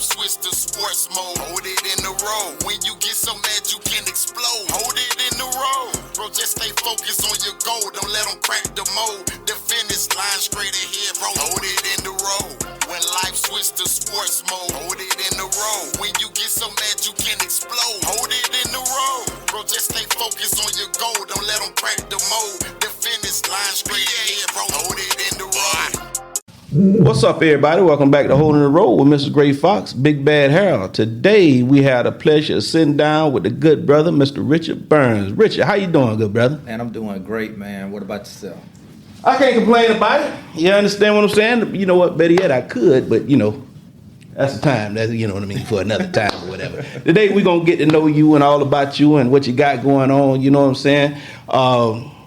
switch to sports mode. Hold it in the road. When you get so mad you can explode. Hold it in the road. Bro, just stay focused on your goal. Don't let them crack the mold. The finish line straight ahead, bro. Hold it in the road. When life switch to sports mode. Hold it in the road. When you get so mad you can explode. Hold it in the road. Bro, just stay focused on your goal. Don't let them crack the mold. The finish line straight ahead, bro. Hold it in the road. What's up, everybody? Welcome back to Holding the Road with Mrs. Gray Fox, Big Bad Harold. Today, we had a pleasure of sitting down with the good brother, Mr. Richard Burns. Richard, how you doing, good brother? Man, I'm doing great, man. What about yourself? I can't complain about it. You understand what I'm saying? You know what, better yet, I could, but, you know, that's the time. That's, you know what I mean, for another time or whatever. Today, we're going to get to know you and all about you and what you got going on, you know what I'm saying?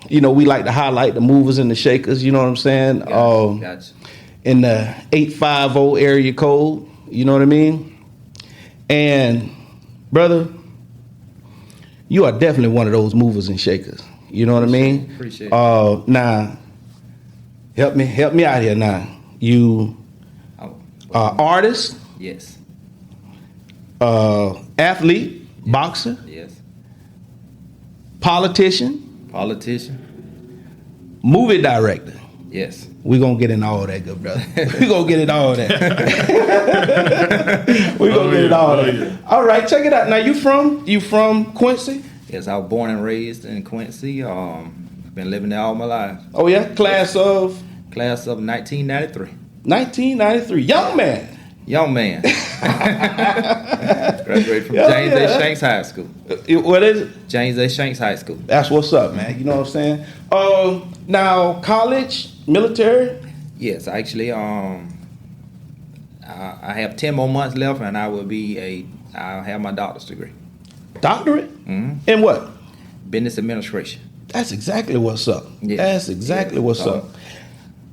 You know, we like to highlight the movers and the shakers, you know what I'm saying? Gotcha. In the 850 area code, you know what I mean? And brother, you are definitely one of those movers and shakers. You know what I mean? Appreciate it. Now, help me out here now. You artist, Yes. Athlete, boxer, Yes. politician, movie director. Yes. We're going to get in all that, good brother. We're going to get in all that. We're going to get in all that. All right, check it out. Now, you from Quincy? Yes, I was born and raised in Quincy. Been living there all my life. Oh, yeah? Class of? Class of 1993. 1993. Young man. Young man. Graduated from James A. Shanks High School. What is it? James A. Shanks High School. That's what's up, man. You know what I'm saying? Now, college, military? Yes, actually, I have 10 more months left, and I'll have my doctor's degree. Doctorate? Mm-hmm. In what? Business administration. That's exactly what's up. Yeah. That's exactly what's up.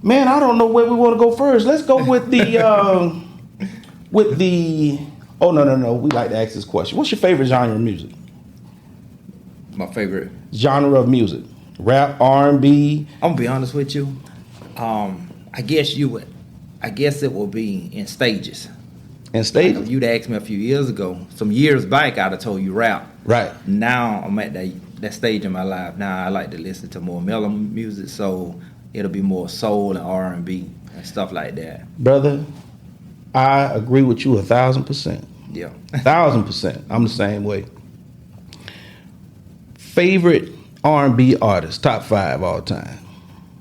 Man, I don't know where we want to go first. Let's go with the oh no. We like to ask this question. What's your favorite genre of music? My favorite Genre of music. Rap, R&B. I'm gonna be honest with you. I guess it will be in stages. And stages. If you'd asked me a few years ago, some years back, I'd have told you rap. Right. Now I'm at that stage in my life. Now I like to listen to more mellow music, so it'll be more soul and R&B and stuff like that. Brother, I agree with you 1,000%. Yeah. 1,000%. I'm the same way. Favorite R&B artist, top 5 all time.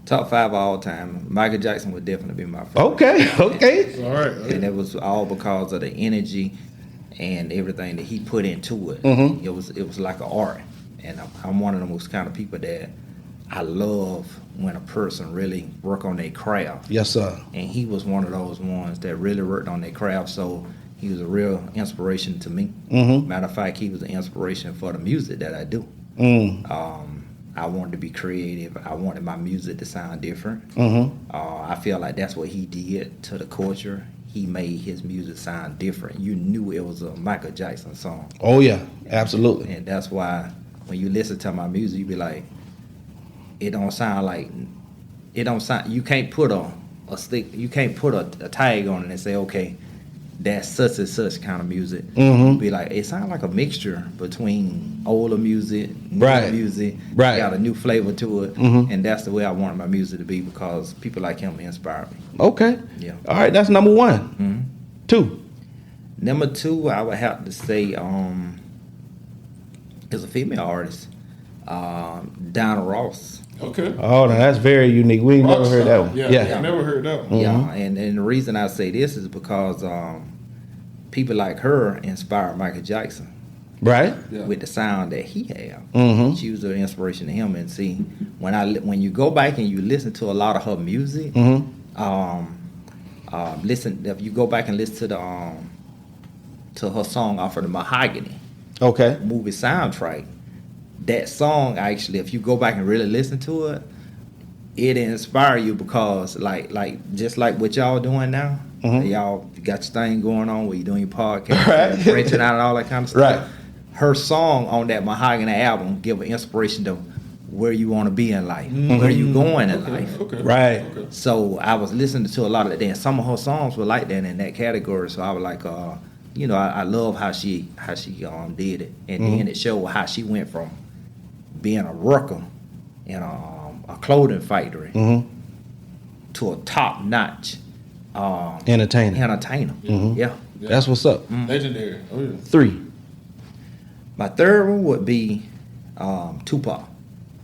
Top 5 all time. Michael Jackson would definitely be my favorite. Okay. All right. And it was all because of the energy and everything that he put into it. Mm-hmm. It was like an art. And I'm one of those kind of people that I love when a person really work on their craft. Yes, sir. And he was one of those ones that really worked on their craft, so he was a real inspiration to me. Mm-hmm. Matter of fact, he was an inspiration for the music that I do. I wanted to be creative. I wanted my music to sound different. Mm-hmm. I feel like that's what he did to the culture. He made his music sound different. You knew it was a Michael Jackson song. Oh, yeah. Absolutely. And that's why when you listen to my music, you be like, it don't sound, you can't put a tag on it and say, okay, that's such and such kind of music. Mm-hmm. Be like, it sounds like a mixture between older music, new Right. music, Right. got a new flavor to it, Mm-hmm. and that's the way I wanted my music to be because people like him inspire me. Okay. Yeah. All right, that's number 1. Mm-hmm. 2. Number 2, I would have to say, is a female artist, Donna Ross. Okay. Oh, no, that's very unique. We ain't never heard that one. Yeah. I never heard that one. Mm-hmm. Yeah, and the reason I say this is because people like her inspired Michael Jackson Right? Yeah. with the sound that he had. Mm-hmm. She was an inspiration to him. And see, when you go back and you listen to a lot of her music, Mm-hmm. if you go back and listen to her song off of the Mahogany Okay. movie soundtrack, that song actually, if you go back and really listen to it, it inspire you because just like what y'all doing now, Mhm. y'all got your thing going on where you doing your podcast, Right. and branching out and all that kind of stuff. Right. Her song on that Mahogany album give an inspiration to where you want to be in life, where you going in life. Okay. Right. So I was listening to a lot of that, and some of her songs were like that in that category. So I was like, you know, I love how she did it, and then it showed how she went from being a worker in a clothing factory to a top notch Entertainer. Yeah. That's what's up. Legendary. Oh, yeah. 3. My third one would be Tupac.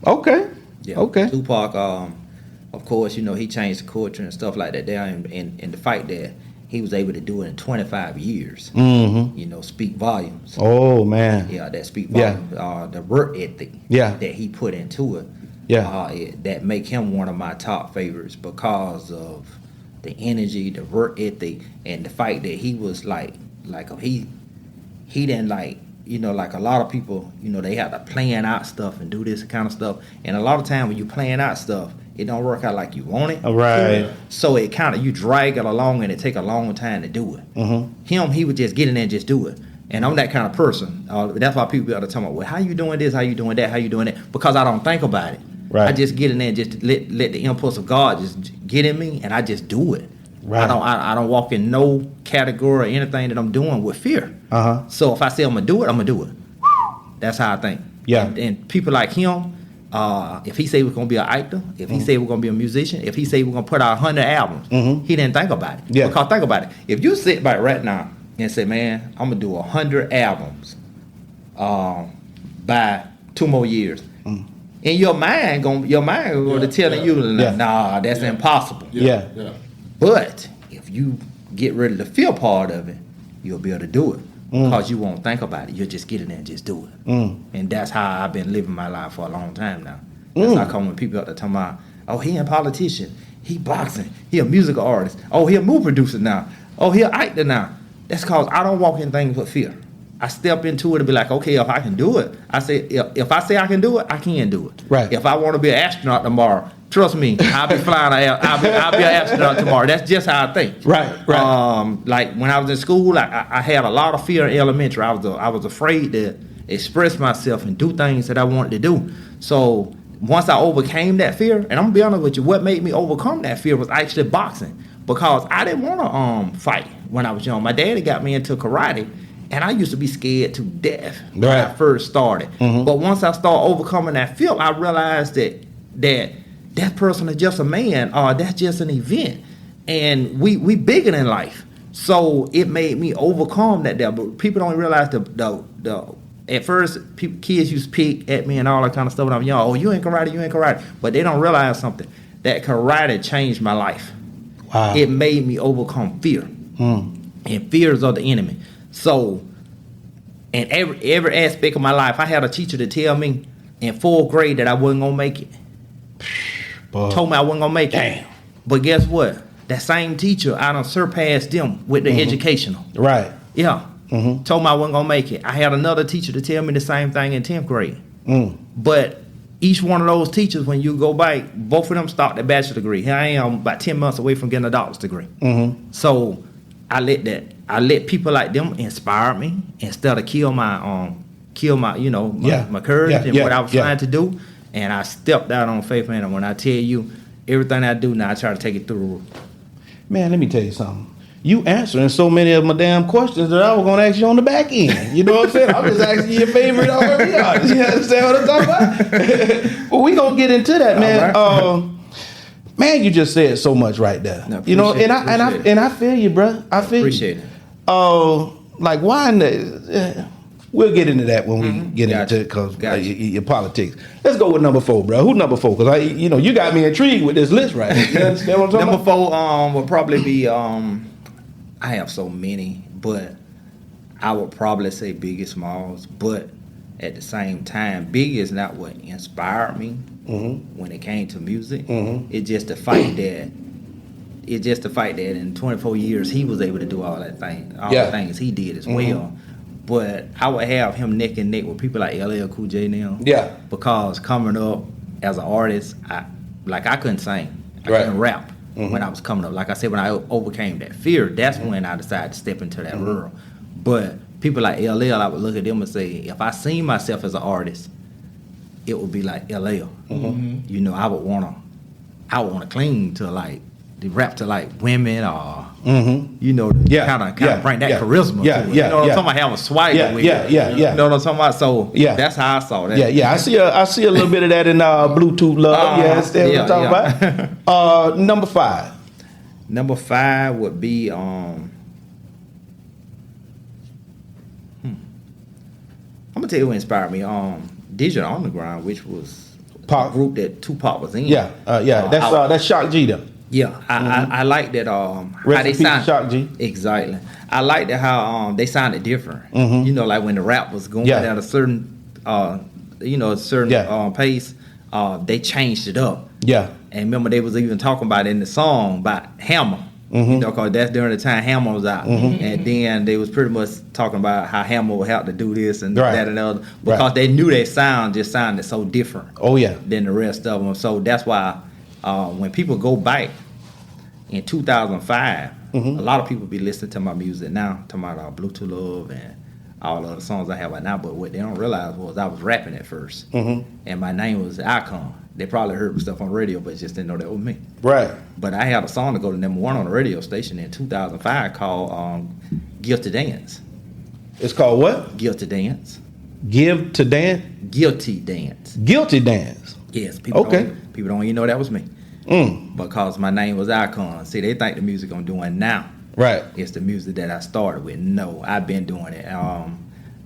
Okay. Yeah. Okay. Tupac, of course, you know, he changed the culture and stuff like that there, and the fact that he was able to do it in 25 years, you know, speak volumes. Oh man. Yeah, that speak volumes. The work ethic that he put into it. Yeah. That make him one of my top favorites because of the energy, the work ethic, and the fact that he was like he didn't like, you know, like a lot of people, you know, they have to plan out stuff and do this kind of stuff. And a lot of time when you plan out stuff, it don't work out like you want it. Right. So it kind of, you drag it along and it take a long time to do it. Him, he would just get in there and just do it. And I'm that kind of person. That's why people are talking about, well, how you doing this? How you doing that? How you doing that? Because I don't think about it. Right. I just get in there and just let the impulse of God just get in me, and I just do it. Right. I don't walk in no category or anything that I'm doing with fear. So if I say I'm gonna do it, I'm gonna do it. That's how I think. Yeah. And people like him, if he say we're gonna be an actor, if he say we're gonna be a musician, if he say we're gonna put out 100 albums, he didn't think about it. Yeah. Because think about it. If you sit back right now and say, man, I'm gonna do 100 albums by 2 more years. In your mind going to telling you, nah, that's impossible. Yeah. But if you get rid of the fear part of it, you'll be able to do it because you won't think about it. You'll just get in there and just do it. And that's how I've been living my life for a long time now. That's how come when people out there talking about, oh, he a politician, he boxing, he a musical artist, oh, he a movie producer now, oh, he an actor now. That's because I don't walk in things with fear. I step into it and be like, okay, if I can do it, I say, if I say I can do it, I can do it. Right. If I want to be an astronaut tomorrow, trust me, I'll be flying. I'll be an astronaut tomorrow. That's just how I think. Right. Like when I was in school, I had a lot of fear in elementary. I was afraid to express myself and do things that I wanted to do. So once I overcame that fear, and I'm gonna be honest with you, what made me overcome that fear was actually boxing, because I didn't want to fight when I was young. My daddy got me into karate. And I used to be scared to death when I first started. But once I started overcoming that fear, I realized that person is just a man, or that's just an event. And we bigger than life. So it made me overcome that there. But people don't realize the at first kids used to pick at me and all that kind of stuff when I was young. Oh, you ain't karate. But they don't realize something. That karate changed my life. Wow. It made me overcome fear. And fears are the enemy. So, in every aspect of my life, I had a teacher to tell me in 4th grade that I wasn't gonna make it. Told me I wasn't gonna make it. But guess what? That same teacher, I done surpassed them with the educational. Right. Yeah. Told me I wasn't gonna make it. I had another teacher to tell me the same thing in 10th grade. But each one of those teachers, when you go back, both of them start their bachelor's degree. Here I am about 10 months away from getting a doctor's degree. So I let people like them inspire me instead of kill my my courage and what I was trying to do. And I stepped out on faith, man. And when I tell you everything I do now, I try to take it through. Man, let me tell you something. You answering so many of my damn questions that I was gonna ask you on the back end. You know what I'm saying? I'm just asking you your favorite R&B artist. You understand what I'm talking about? Well, we gonna get into that, man. Right. Man, you just said so much right there. No, you know, and I feel you, bro. I feel appreciate you. It. Like why in the? We'll get into that when we get into it, because your politics. Let's go with number 4, bro. Who's number 4? Because you got me intrigued with this list right here. You understand what I'm talking about? Number 4 would probably be I have so many, but I would probably say Biggie Smalls. But at the same time, Biggie is not what inspired me when it came to music. It's just the fact that in 24 years he was able to do all the things he did as well. But I would have him neck and neck with people like LL Cool J now. Yeah. Because coming up as an artist, I couldn't sing. I couldn't rap when I was coming up. Like I said, when I overcame that fear, that's when I decided to step into that world. But people like LL, I would look at them and say, if I seen myself as an artist, it would be like LL. You know, I would wanna cling to like they rap to like women or you know, kind of bring that charisma to it. You know what I'm talking about? Having swagger with it. You know what I'm talking about? So that's how I saw that. Yeah. I see a little bit of that in Bluetooth Love. That's what I'm talking about. Number 5. Number 5 would be I'm gonna tell you what inspired me. Digital Underground, which was a group that Tupac was in. That's Shock G though. Yeah, I like that. How they sound. Shock G. Exactly. I like that how they sounded different. You know, like when the rap was going at a certain, pace, they changed it up. Yeah. And remember, they was even talking about it in the song about Hammer. You know, because that's during the time Hammer was out. And then they was pretty much talking about how Hammer would have to do this and that and the other. Because they knew their sound just sounded so different. Than the rest of them. So that's why when people go back in 2005, a lot of people be listening to my music now, talking about Bluetooth Love and all the other songs I have right now. But what they don't realize was I was rapping at first. And my name was Icon. They probably heard my stuff on radio, but just didn't know that was me. Right. But I had a song to go to number 1 on the radio station in 2005 called Guilty Dance. It's called what? Guilty Dance. Give to Dance? Guilty Dance. Guilty Dance. Yes. People don't even know that was me. Because my name was Icon. See, they think the music I'm doing now. Right. It's the music that I started with. No, I've been doing it.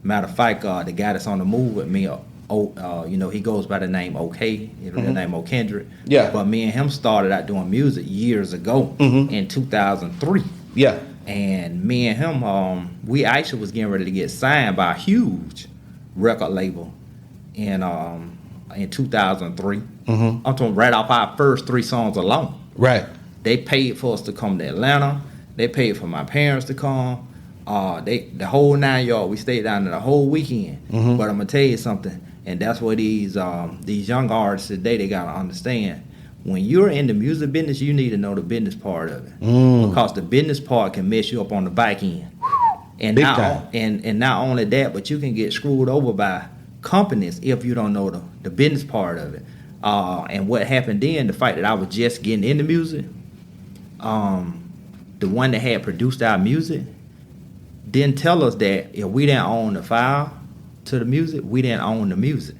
Matter of fact, the guy that's on the move with me, he goes by the name OK, the name O'Kendrick. Yeah. But me and him started out doing music years ago in 2003. Yeah. And me and him, we actually was getting ready to get signed by a huge record label in 2003. I'm talking right off our first 3 songs alone. Right. They paid for us to come to Atlanta. They paid for my parents to come. The whole 9 yards. We stayed down there the whole weekend. But I'm gonna tell you something, and that's what these young artists today, they gotta understand. When you're in the music business, you need to know the business part of it, because the business part can mess you up on the back end. And not only that, but you can get screwed over by companies if you don't know the business part of it. And what happened then, the fact that I was just getting into music, the one that had produced our music didn't tell us that if we didn't own the file to the music, we didn't own the music.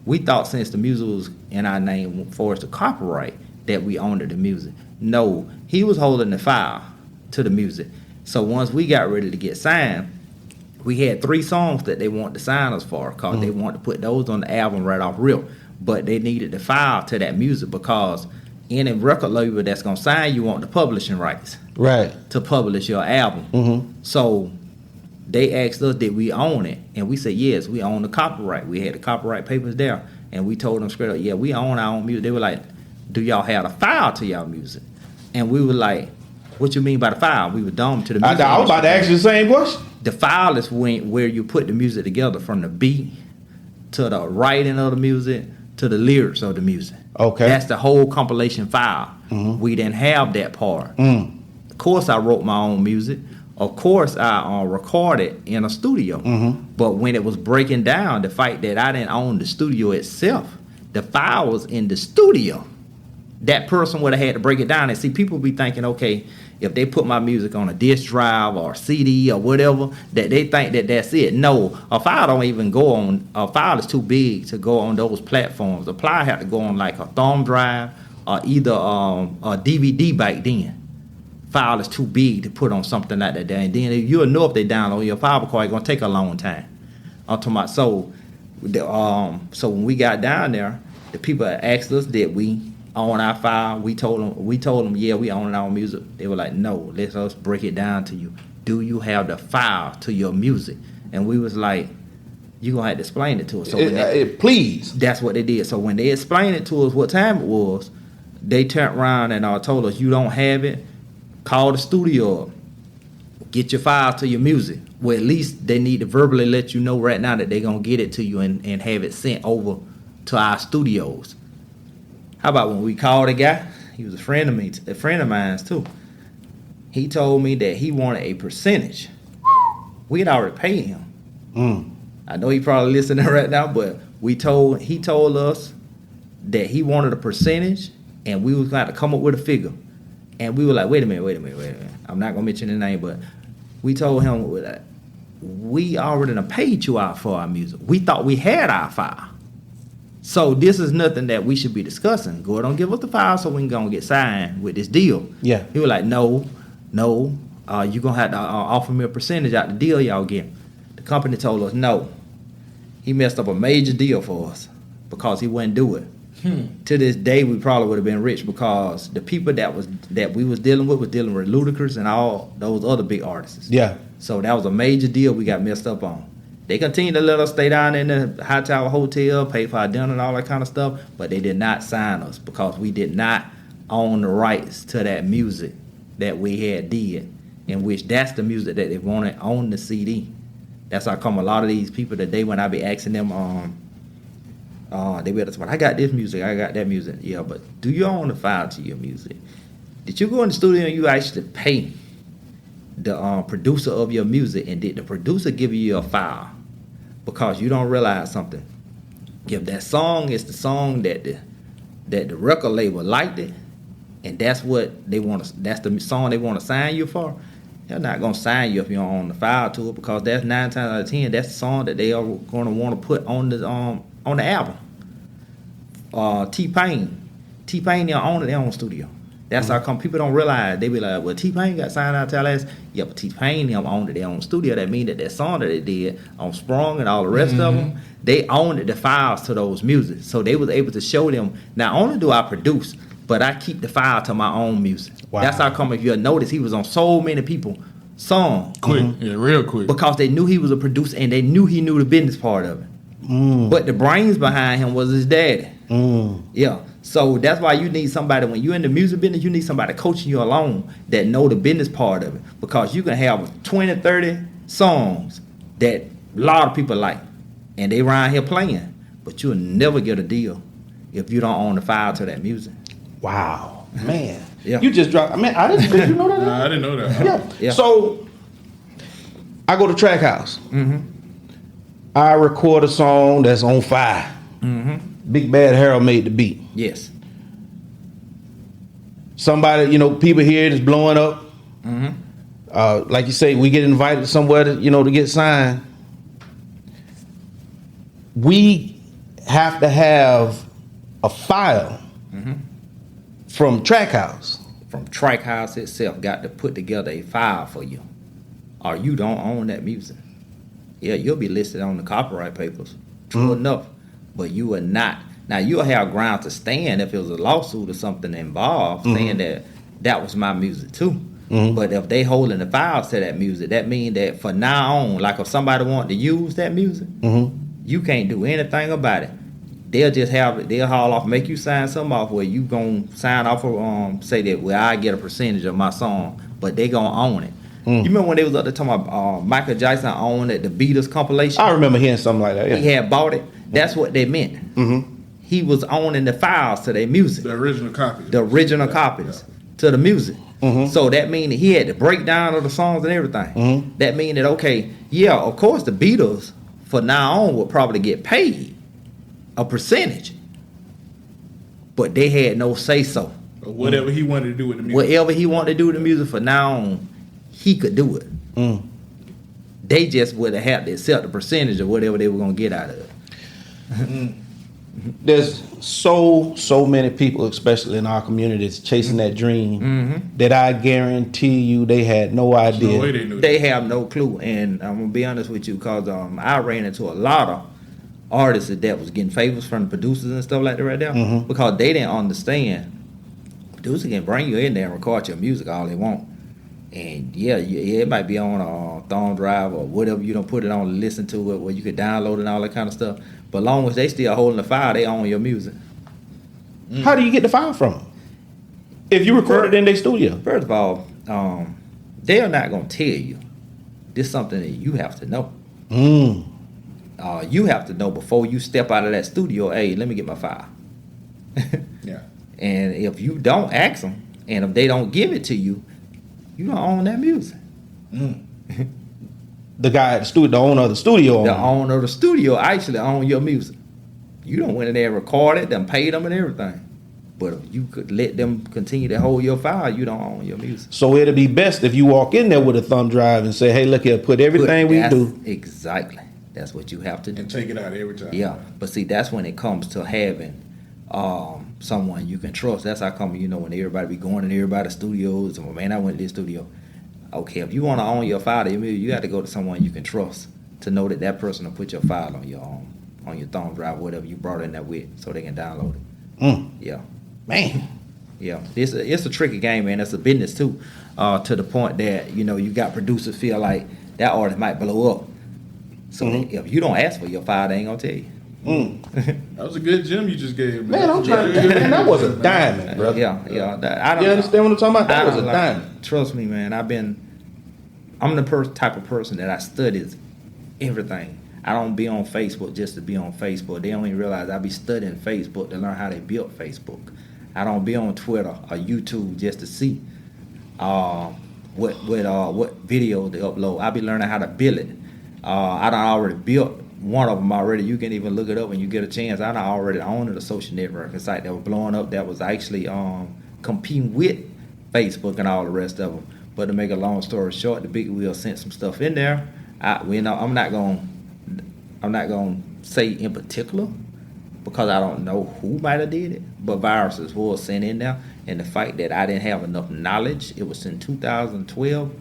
We thought since the music was in our name for us to copyright, that we owned the music. No, he was holding the file to the music. So once we got ready to get signed, we had 3 songs that they wanted to sign us for, because they wanted to put those on the album right off rip. But they needed the file to that music, because any record label that's gonna sign you want the publishing rights, right, to publish your album. So they asked us, did we own it? And we said, yes, we own the copyright. We had the copyright papers there, and we told them straight up, yeah, we own our own music. They were like, do y'all have a file to y'all music? And we were like, what you mean by the file? We were dumb to the music. I was about to ask you the same question. The file is where you put the music together, from the beat to the writing of the music to the lyrics of the music. Okay. That's the whole compilation file. We didn't have that part. Of course, I wrote my own music. Of course, I recorded in a studio. But when it was breaking down, the fact that I didn't own the studio itself, the file was in the studio. That person would have had to break it down. And see, people be thinking, okay, if they put my music on a disc drive or CD or whatever, that they think that that's it. No, a file don't even go on. A file is too big to go on those platforms. A file had to go on like a thumb drive or either a DVD back then. File is too big to put on something like that. And then you'll know if they download your file, because it's gonna take a long time. I'm talking about, so when we got down there, the people asked us, did we own our file? We told them, yeah, we own our music. They were like, no, let us break it down to you. Do you have the file to your music? And we was like, you gonna have to explain it to us. So please. That's what they did. So when they explained it to us what time it was, they turned around and told us, you don't have it, call the studio up, get your file to your music. Well, at least they need to verbally let you know right now that they're gonna get it to you and have it sent over to our studios. How about when we called a guy? He was a friend of mine too. He told me that he wanted a percentage. We had already paid him. I know he probably listening right now, but he told us that he wanted a percentage, and we was going to come up with a figure. And we were like, wait a minute. I'm not gonna mention the name, but we told him that we already done paid you out for our music. We thought we had our file. So this is nothing that we should be discussing. Go ahead and give us the file so we can go and get signed with this deal. Yeah. He was like, no, you're gonna have to offer me a percentage out the deal y'all get. The company told us no. He messed up a major deal for us because he wouldn't do it. To this day, we probably would have been rich because the people that we was dealing with Ludacris and all those other big artists. Yeah. So that was a major deal we got messed up on. They continued to let us stay down in the High Tower Hotel, pay for our dinner and all that kind of stuff, but they did not sign us because we did not own the rights to that music that we had did, in which that's the music that they wanted on the CD. That's how come a lot of these people today, when I be asking them, they be like, I got this music, I got that music. Yeah, but do you own the file to your music? Did you go in the studio and you actually pay the producer of your music, and did the producer give you your file? Because you don't realize something. If that song is the song that the record label liked it, and that's what they want to, that's the song they want to sign you for, they're not gonna sign you if you don't own the file to it, because that's 9 times out of 10 that's the song that they are gonna want to put on the album. T-Pain don't own it, they own studio. That's how come people don't realize. They be like, well, T-Pain got signed out to Tallahassee. Yeah, but T-Pain them owned it, they own studio. That mean that song that they did on Sprung and all the rest of them, they owned the files to those music. So they was able to show them, not only do I produce, but I keep the file to my own music. Wow. That's how come, if you'll notice, he was on so many people songs. Quick, yeah, real quick. Because they knew he was a producer and they knew he knew the business part of it. But the brains behind him was his daddy. Yeah. So that's why you need somebody, when you're in the music business, you need somebody coaching you along that know the business part of it. Because you can have 20, 30 songs that a lot of people like, and they around here playing, but you'll never get a deal if you don't own the file to that music. Wow, man. Yeah. You just dropped, I didn't, did you know that? Nah, I didn't know that. Yeah. So, I go to Track House. I record a song that's on fire. Big Bad Harold made the beat. Yes. Somebody, people hear it, it's blowing up. Like you say, we get invited somewhere to, to get signed. We have to have a file from Track House. From Track House itself, got to put together a file for you, or you don't own that music. Yeah, you'll be listed on the copyright papers. True enough. But you are not. Now, you'll have ground to stand if it was a lawsuit or something involved, saying that was my music too. But if they holding the files to that music, that means that for now on, like if somebody want to use that music, you can't do anything about it. They'll just they'll haul off, make you sign something off where you gonna sign off for, say that, well, I get a percentage of my song, but they gonna own it. You remember when they was up there talking about Michael Jackson owned the Beatles compilation? I remember hearing something like that. Yeah. He had bought it. That's what they meant. He was owning the files to their music. The original copies. The original copies to the music. So that means he had the breakdown of the songs and everything. That means that, okay, yeah, of course the Beatles for now on would probably get paid a percentage, but they had no say so. Or whatever he wanted to do with the music. Whatever he wanted to do with the music for now on, he could do it. They just would have to accept the percentage of whatever they were going to get out of it. There's so many people, especially in our communities, chasing that dream that I guarantee you they had no idea. No way they knew They that. have no clue. And I'm going to be honest with you, because I ran into a lot of artists that was getting favors from the producers and stuff like that right there, because they didn't understand. Producer can bring you in there and record your music all they want. And yeah, it might be on a thumb drive or whatever you don't put it on to listen to it, where you could download it and all that kind of stuff. But long as they still holding the file, they own your music. How do you get the file from them? If you record it in their studio? First of all, they're not going to tell you. This is something that you have to know. You have to know before you step out of that studio, hey, let me get my file. Yeah. And if you don't ask them, and if they don't give it to you, you don't own that music. The guy at the studio, the owner of the studio. The owner of the studio actually own your music. You don't went in there and recorded, done paid them and everything. But if you could let them continue to hold your file, you don't own your music. So it'll be best if you walk in there with a thumb drive and say, "Hey, look here, put everything we do." Exactly. That's what you have to do. And take it out every time. Yeah, but see, that's when it comes to having someone you can trust. That's how come, when everybody be going in everybody's studios, and man, I went to this studio. Okay, if you want to own your file, you got to go to someone you can trust to know that person will put your file on your thumb drive, whatever you brought in there with, so they can download it. Yeah, Man, yeah. It's a tricky game, man. It's a business too, to the point that you got producers feel like that artist might blow up. So if you don't ask for your file, they ain't gonna tell you. That was a good gem you just gave, man, I'm trying to. Man, that was a diamond, brother. Yeah. I don't. You understand what I'm talking about? That was a like, diamond. Trust me, man. I'm the type of person that I studies everything. I don't be on Facebook just to be on Facebook. They don't even realize I be studying Facebook to learn how they built Facebook. I don't be on Twitter or YouTube just to see what video they upload. I be learning how to build it. I done already built one of them already. You can even look it up when you get a chance. I done already owned a social networking site that was blowing up that was actually competing with Facebook and all the rest of them. But to make a long story short, the big wheel sent some stuff in there. I'm not gonna say in particular because I don't know who might have did it, but viruses were sent in there. And the fact that I didn't have enough knowledge, it was in 2012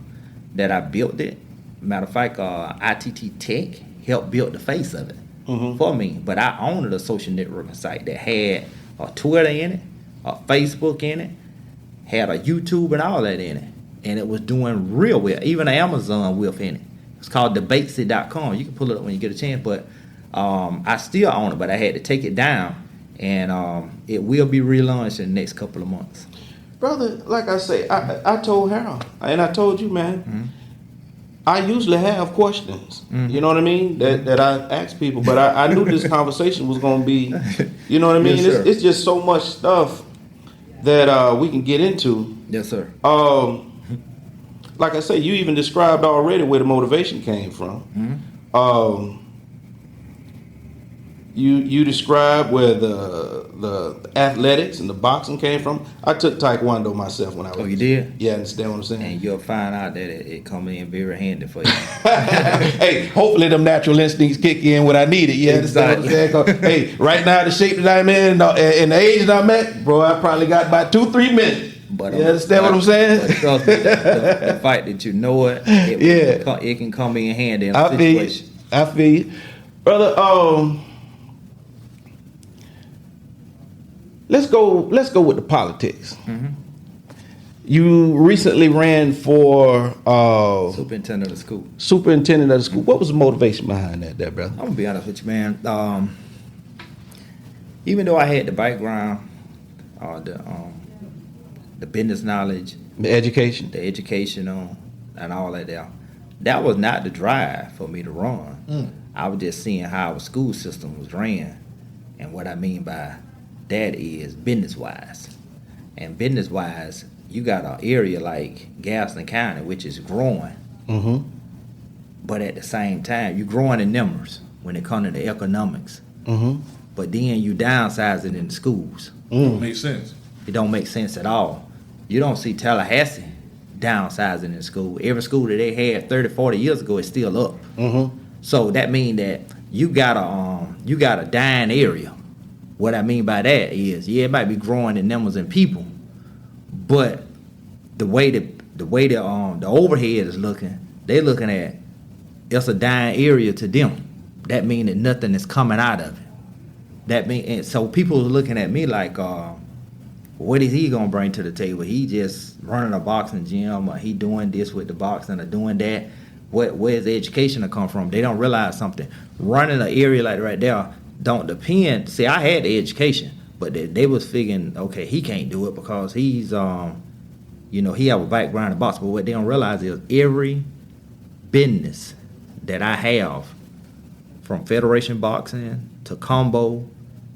that I built it. Matter of fact, ITT Tech helped build the face of it for me. But I owned a social networking site that had a Twitter in it, a Facebook in it, had a YouTube and all that in it. And it was doing real well. Even Amazon with in it. It's called debatesy.com. You can pull it up when you get a chance. But I still own it, but I had to take it down. And it will be relaunched in the next couple of months. Brother, like I say, I told Harold, and I told you, man, I usually have questions, you know what I mean, that I ask people, but I knew this conversation was going to be, you know what I mean? Yes, it's just so much stuff that we can get into. Yes, sir. Like I say, you even described already where the motivation came from. You described where the athletics and the boxing came from. I took Taekwondo myself when I was. Oh, you did? Yeah, understand what I'm saying? And you'll find out that it come in very handy for you. Hey, hopefully them natural instincts kick in when I need it. Yeah, Exactly. understand what I'm saying? Hey, right now the shape that I'm in and the age that I'm at, bro, I probably got about 2-3 minutes. But you understand what I'm saying? But trust me, the fact that you know it, it can come in handy in a situation. I feel you. Brother, let's go with the politics. You recently ran for Superintendent of the school. Superintendent of the school. What was the motivation behind that, brother? I'm gonna be honest with you, man. Even though I had the background, the business knowledge, The education. the educational, and all that there, that was not the drive for me to run. I was just seeing how our school system was ran, and what I mean by that is business-wise. And business-wise, you got an area like Gaston County, which is growing. But at the same time, you're growing in numbers when it comes to the economics. But then you downsize it in the schools. Don't make sense. It don't make sense at all. You don't see Tallahassee downsizing in school. Every school that they had 30, 40 years ago is still up. So that means that you got a dying area. What I mean by that is, it might be growing in numbers and people, but the way the overhead is looking, they're looking at it's a dying area to them. That means that nothing is coming out of it. That mean, and so people are looking at me like, what is he gonna bring to the table? He just running a boxing gym, or he doing this with the boxing, or doing that. Where's the education to come from? They don't realize something. Running an area like right there don't depend. See, I had the education, but they was figuring, okay, he can't do it because he's, he have a background in boxing. But what they don't realize is every business that I have, from Federation Boxing to Combo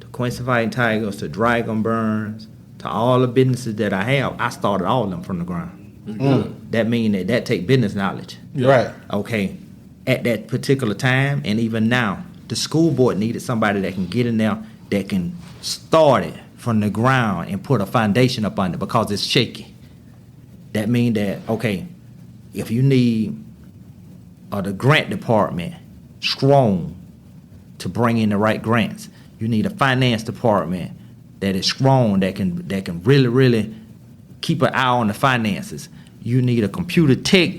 to Quincy Fighting Tigers to Dragon Burns to all the businesses that I have, I started all of them from the ground. That means that take business knowledge. Right. Okay. At that particular time, and even now, the school board needed somebody that can get in there, that can start it from the ground and put a foundation up under because it's shaky. That means that, okay, if you need the grant department strong to bring in the right grants, you need a finance department that is strong, that can really keep an eye on the finances. You need a computer tech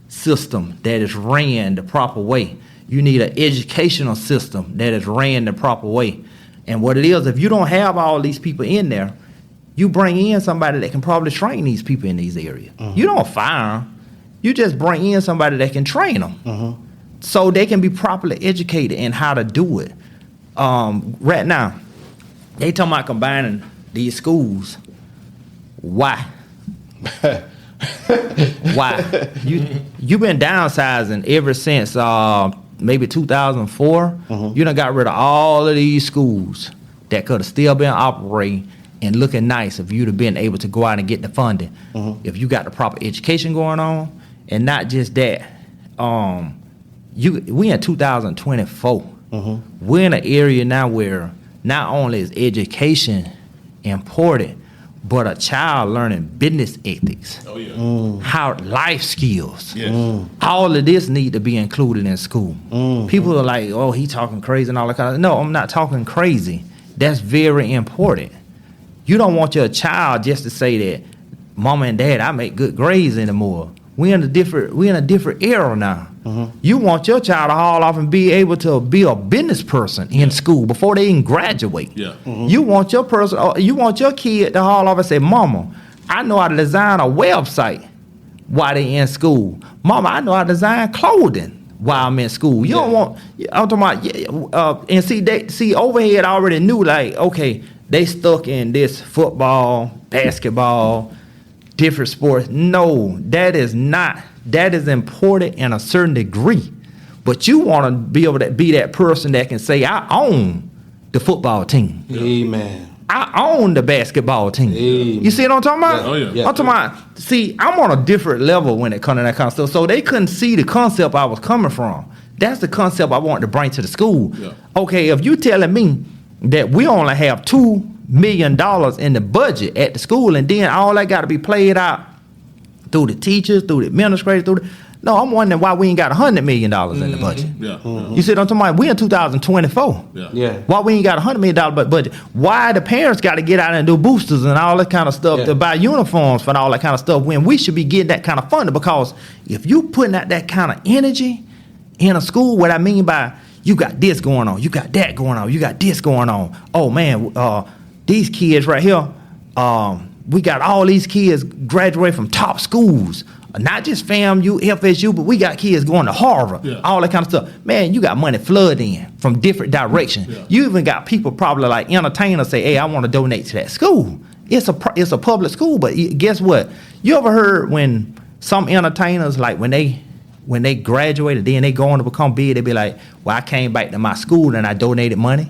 system that is ran the proper way. You need an educational system that is ran the proper way. And what it is, if you don't have all these people in there, you bring in somebody that can probably train these people in these areas. You don't fire them. You just bring in somebody that can train them so they can be properly educated in how to do it. Right now, they talking about combining these schools. Why? Why? You been downsizing ever since maybe 2004. You done got rid of all of these schools that could have still been operating and looking nice if you'd have been able to go out and get the funding. If you got the proper education going on, and not just that. We in 2024. We're in an area now where not only is education important, but a child learning business ethics, how life skills. All of this need to be included in school. People are like, oh, he talking crazy and all that kind of. No, I'm not talking crazy. That's very important. You don't want your child just to say that, Mama and Dad, I make good grades anymore. We're in a different era now. You want your child to haul off and be able to be a business person in school before they even graduate. You want your kid to haul off and say, Mama, I know how to design a website while they in school. Mama, I know how to design clothing while I'm in school. You don't want. I'm talking about. And see, Overhead already knew, like, okay, they stuck in this football, basketball, different sports. No, that is not. That is important in a certain degree. But you want to be able to be that person that can say, I own the football team. Amen. I own the basketball team. Amen. You see what I'm talking about? Oh, yeah. I'm talking about, see, I'm on a different level when it comes to that kind of stuff. So they couldn't see the concept I was coming from. That's the concept I wanted to bring to the school. Okay, if you telling me that we only have $2 million in the budget at the school, and then all that got to be played out through the teachers, through the administrators, no, I'm wondering why we ain't got $100 million in the budget. You see what I'm talking about? We in 2024. Why we ain't got $100 million budget? Why the parents got to get out and do boosters and all that kind of stuff to buy uniforms for all that kind of stuff when we should be getting that kind of funding? Because if you putting out that kind of energy in a school, what I mean by you got this going on, you got that going on, you got this going on. Oh man, these kids right here, we got all these kids graduate from top schools, not just FAMU, FSU, but we got kids going to Harvard, all that kind of stuff. Man, you got money flooding in from different directions. You even got people probably like entertainers say, hey, I want to donate to that school. It's a public school, but guess what? You ever heard when some entertainers, like when they graduated, then they go on to become big, they be like, well, I came back to my school and I donated money.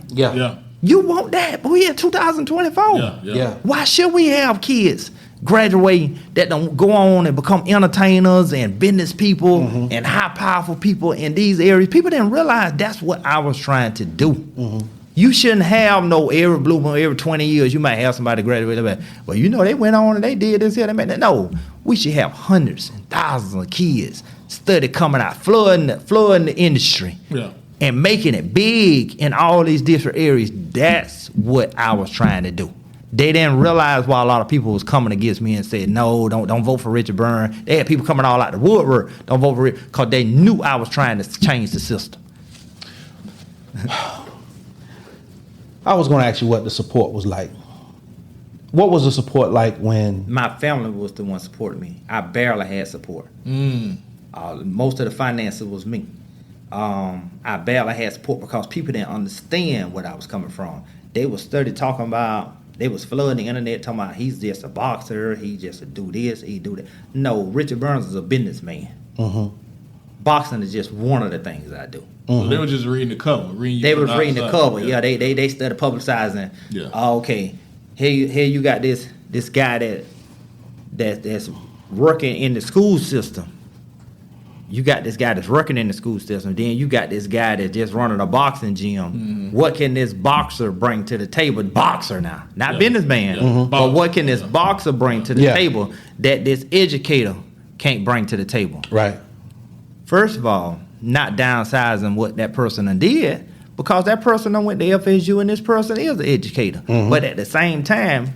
You want that, but we in 2024. Why should we have kids graduating that don't go on and become entertainers and business people and high powerful people in these areas? People didn't realize that's what I was trying to do. You shouldn't have no every blue moon, every 20 years you might have somebody graduate. Well, you know, they went on and they did this here, they made that. No, we should have hundreds and thousands of kids study coming out, flooding the industry. And making it big in all these different areas. That's what I was trying to do. They didn't realize why a lot of people was coming against me and said, no, don't vote for Richard Byrne. They had people coming all out the woodwork, don't vote for Richard, because they knew I was trying to change the system. I was going to ask you what the support was like. What was the support like when... My family was the one supporting me. I barely had support. Most of the finances was me. I barely had support because people didn't understand what I was coming from. They was talking about, they was flooding the internet talking about he's just a boxer, he just do this, he do that. No, Richard Burns is a businessman. Boxing is just one of the things I do. So they were just reading the cover. They was reading the cover. They started publicizing. Okay, here you got this guy that's working in the school system. you got this guy that's working in the school system. Then you got this guy that's just running a boxing gym. What can this boxer bring to the table? Boxer now, not businessman. But what can this boxer bring to the table that this educator can't bring to the table? Right. First of all, not downsizing what that person done did, because that person done went to FSU and this person is an educator. But at the same time,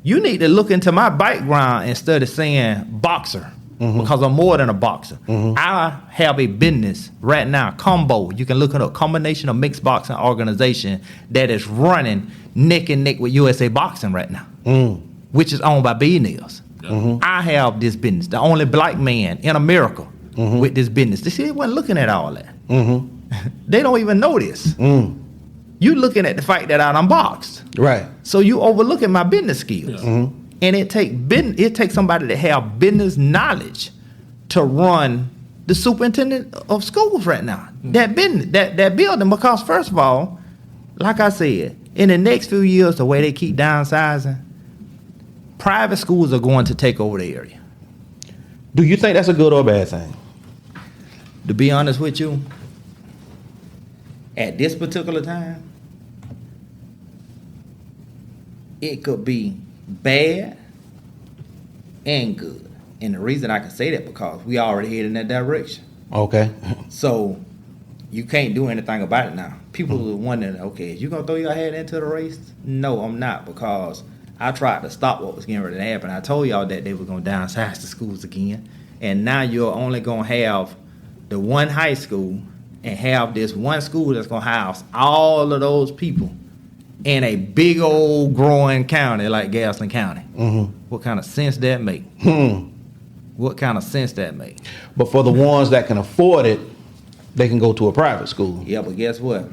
you need to look into my background instead of saying boxer. Because I'm more than a boxer. I have a business right now, Combo. You can look it up, combination of mixed boxing organization that is running neck and neck with USA Boxing right now, which is owned by billionaires. I have this business, the only black man in America with this business. They see, they wasn't looking at all that. They don't even know this. You looking at the fact that I done boxed. Right. So you overlooking my business skills. And it takes somebody that have business knowledge to run the superintendent of schools right now. That business, that building, because first of all, like I said, in the next few years, the way they keep downsizing, private schools are going to take over the area. Do you think that's a good or a bad thing? To be honest with you, at this particular time, it could be bad and good. And the reason I can say that because we already headed in that direction. Okay. So you can't do anything about it now. People are wondering, okay, is you gonna throw your head into the race? No, I'm not, because I tried to stop what was getting ready to happen. I told y'all that they were gonna downsize the schools again. And now you're only gonna have the one high school and have this one school that's gonna house all of those people in a big old growing county like Gaston County. What kind of sense that make? What kind of sense that make? But for the ones that can afford it, they can go to a private school. Yeah, but guess what?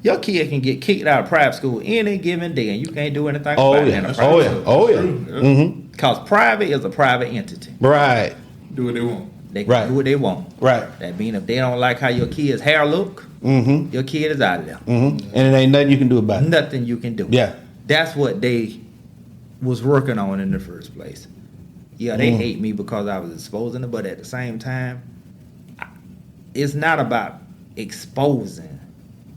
Your kid can get kicked out of private school any given day, and you can't do anything about it in a private school. Oh yeah. Because private is a private entity. Right. Do what they want. They can do what they want. Right. That means if they don't like how your kid's hair look, your kid is out of there. And it ain't nothing you can do about it. Nothing you can do. Yeah. That's what they was working on in the first place. Yeah, they hate me because I was exposing it, but at the same time, it's not about exposing.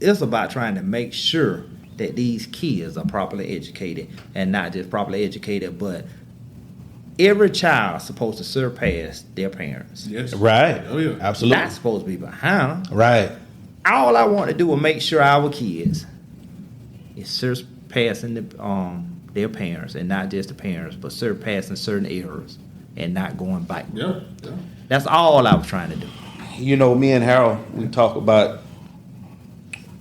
It's about trying to make sure that these kids are properly educated, and not just properly educated, but every child supposed to surpass their parents. Yes. Right. Oh yeah. Absolutely. Not supposed to be behind. Right. All I want to do is make sure our kids is surpassing their parents, and not just the parents, but surpassing certain errors and not going back. Yeah. That's all I was trying to do. You know, me and Harold, we talk about,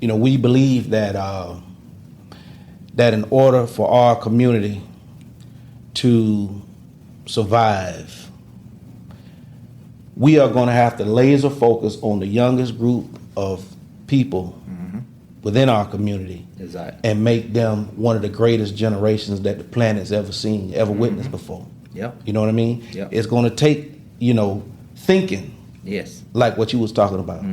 you know, we believe that that in order for our community to survive, we are going to have to laser focus on the youngest group of people within our community. Exactly. And make them one of the greatest generations that the planet's ever seen, ever witnessed before. Yep. You know what I mean? Yep. It's going to take, you know, thinking. Yes. Like what you was talking about.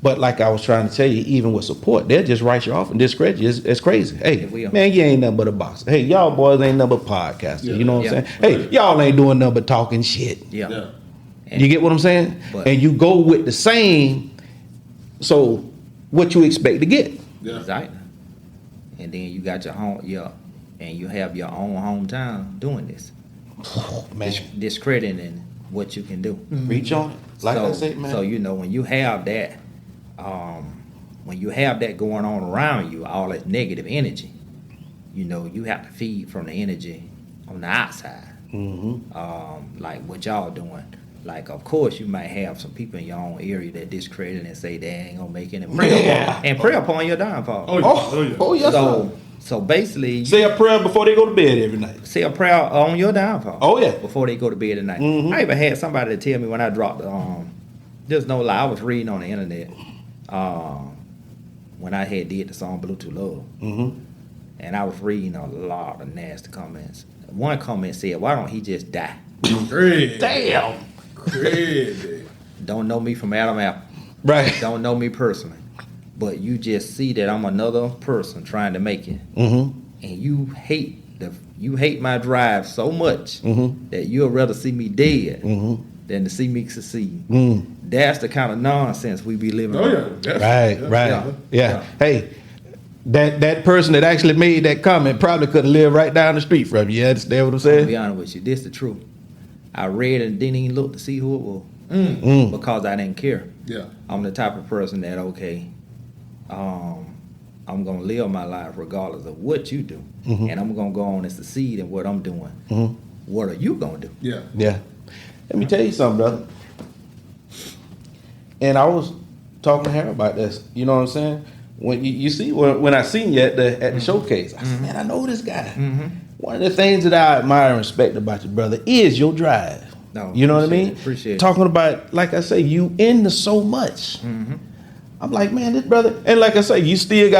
But like I was trying to tell you, even with support, they'll just write you off and discredit you. It's crazy. Hey, man, you ain't nothing but a boxer. Hey, y'all boys ain't nothing but podcasters. Yeah. You know what I'm Yeah. saying? Hey, y'all ain't doing nothing but talking shit. Yeah. You get what I'm saying? But- and you go with the same, so what you expect to get. Yeah. Exactly. And then you got your home, and you have your own hometown doing this. Oh, man. Discrediting what you can do. Reach on it. Like so, I said, man. So you know when you have that, going on around you, all that negative energy, you know you have to feed from the energy on the outside. Like what y'all doing. Like of course you might have some people in your own area that discredit and say they ain't gonna make it and pray upon your downfall. So basically, say a prayer before they go to bed every night. say a prayer on your downfall. Oh, yeah. Before they go to bed at night. I even had somebody to tell me when I dropped the there's no lie, I was reading on the internet when I had did the song Bluetooth Love. And I was reading a lot of nasty comments. One comment said, why don't he just die? Crazy. Damn. Crazy. Don't know me from Adam Apple. Right. Don't know me personally. But you just see that I'm another person trying to make it. And you hate my drive so much that you'll rather see me dead than to see me succeed. That's the kind of nonsense we be living. Oh on. yeah. Right. Hey, that person that actually made that comment probably could have lived right down the street from you. You understand what I'm To saying? be honest with you, this the truth. I read it and didn't even look to see who it was because I didn't care. Yeah. I'm the type of person that I'm gonna live my life regardless of what you do, and I'm gonna go on and succeed in what I'm doing. What are you gonna do? Yeah. Yeah. Let me tell you something, brother. And I was talking to Harold about this. You know what I'm saying? When you see when I seen you at the showcase, I said, man, I know this guy. One of the things that I admire and respect about you, brother, is your drive. No, you know what I mean? Appreciate it. Talking about, like I say, you into so much. I'm like, man, this brother, and like I say, you ain't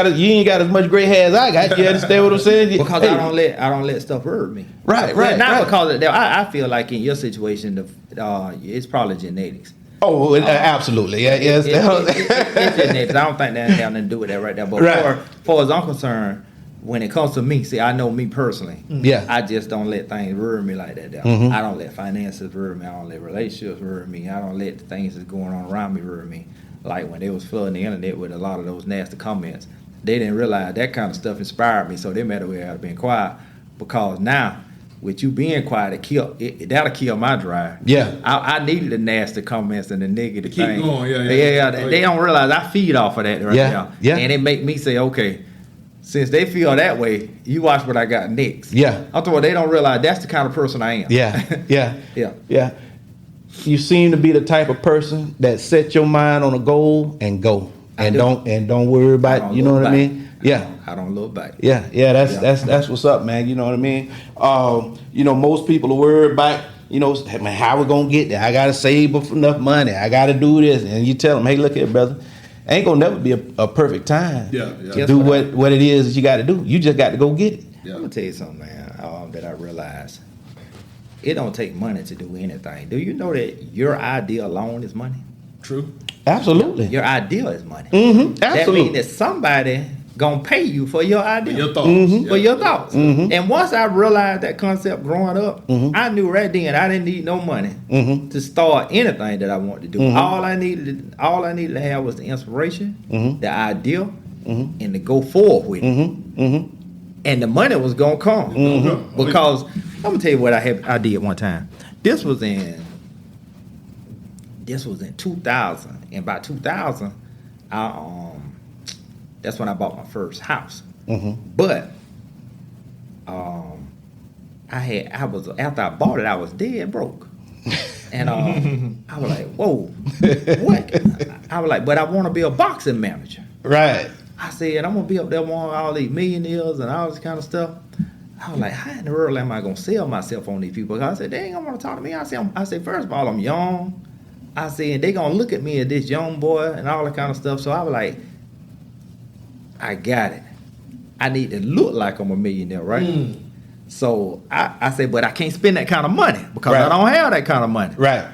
got as much gray hair as I got. You understand what I'm saying? Because Hey, I don't let stuff hurt me. Right. Not because of that. I feel like in your situation, it's probably genetics. Oh, absolutely. Yeah, yes. It's genetics. I don't think that has nothing to do with that right there. But Right. far as I'm concerned, when it comes to me, see, I know me personally. Yeah. I just don't let things ruin me like that. I don't let finances ruin me. I don't let relationships ruin me. I don't let the things that's going on around me ruin me. Like when they was flooding the internet with a lot of those nasty comments, they didn't realize that kind of stuff inspired me. So they might have been quiet, because now with you being quiet, that'll kill my drive. Yeah. I needed the nasty comments and the negative Keep things. going, They don't realize I feed off of that right now. Yeah. And it make me say, okay, since they feel that way, you watch what I got next. Yeah. I'm talking about they don't realize that's the kind of person I am. Yeah. You seem to be the type of person that set your mind on a goal and go, and don't worry about. You know what I mean? Yeah. I don't look back. Yeah. That's what's up, man. You know what I mean? Most people are worried about, man, how we gonna get there? I gotta save up enough money. I gotta do this, and you tell them, hey, look here, brother. Ain't gonna never be a perfect time to do what it is that you got to do. You just got to go get it. I'm gonna tell you something, man. That I realized, it don't take money to do anything. Do you know that your idea alone is money? True. Absolutely. Your idea is money. Absolutely. That means that somebody gonna pay you for your idea. Your thoughts. For your thoughts. And once I realized that concept growing up, I knew right then I didn't need no money to start anything that I wanted to do. All I needed to have was the inspiration, the idea, and to go forward with it. And the money was gonna come. Because I'm gonna tell you what I did one time. This was in 2000. And by 2000, that's when I bought my first house. But after I bought it, I was dead broke. And I was like, whoa, what? I was like, but I want to be a boxing manager. Right. I said, I'm going to be up there with all these millionaires and all this kind of stuff. I was like, how in the world am I going to sell myself on these people? Because I said, they ain't going to want to talk to me. I said, first of all, I'm young. I said, they going to look at me as this young boy and all that kind of stuff. So I was like, I got it. I need to look like I'm a millionaire, right? So I said, but I can't spend that kind of money because I don't have that kind of money. Right.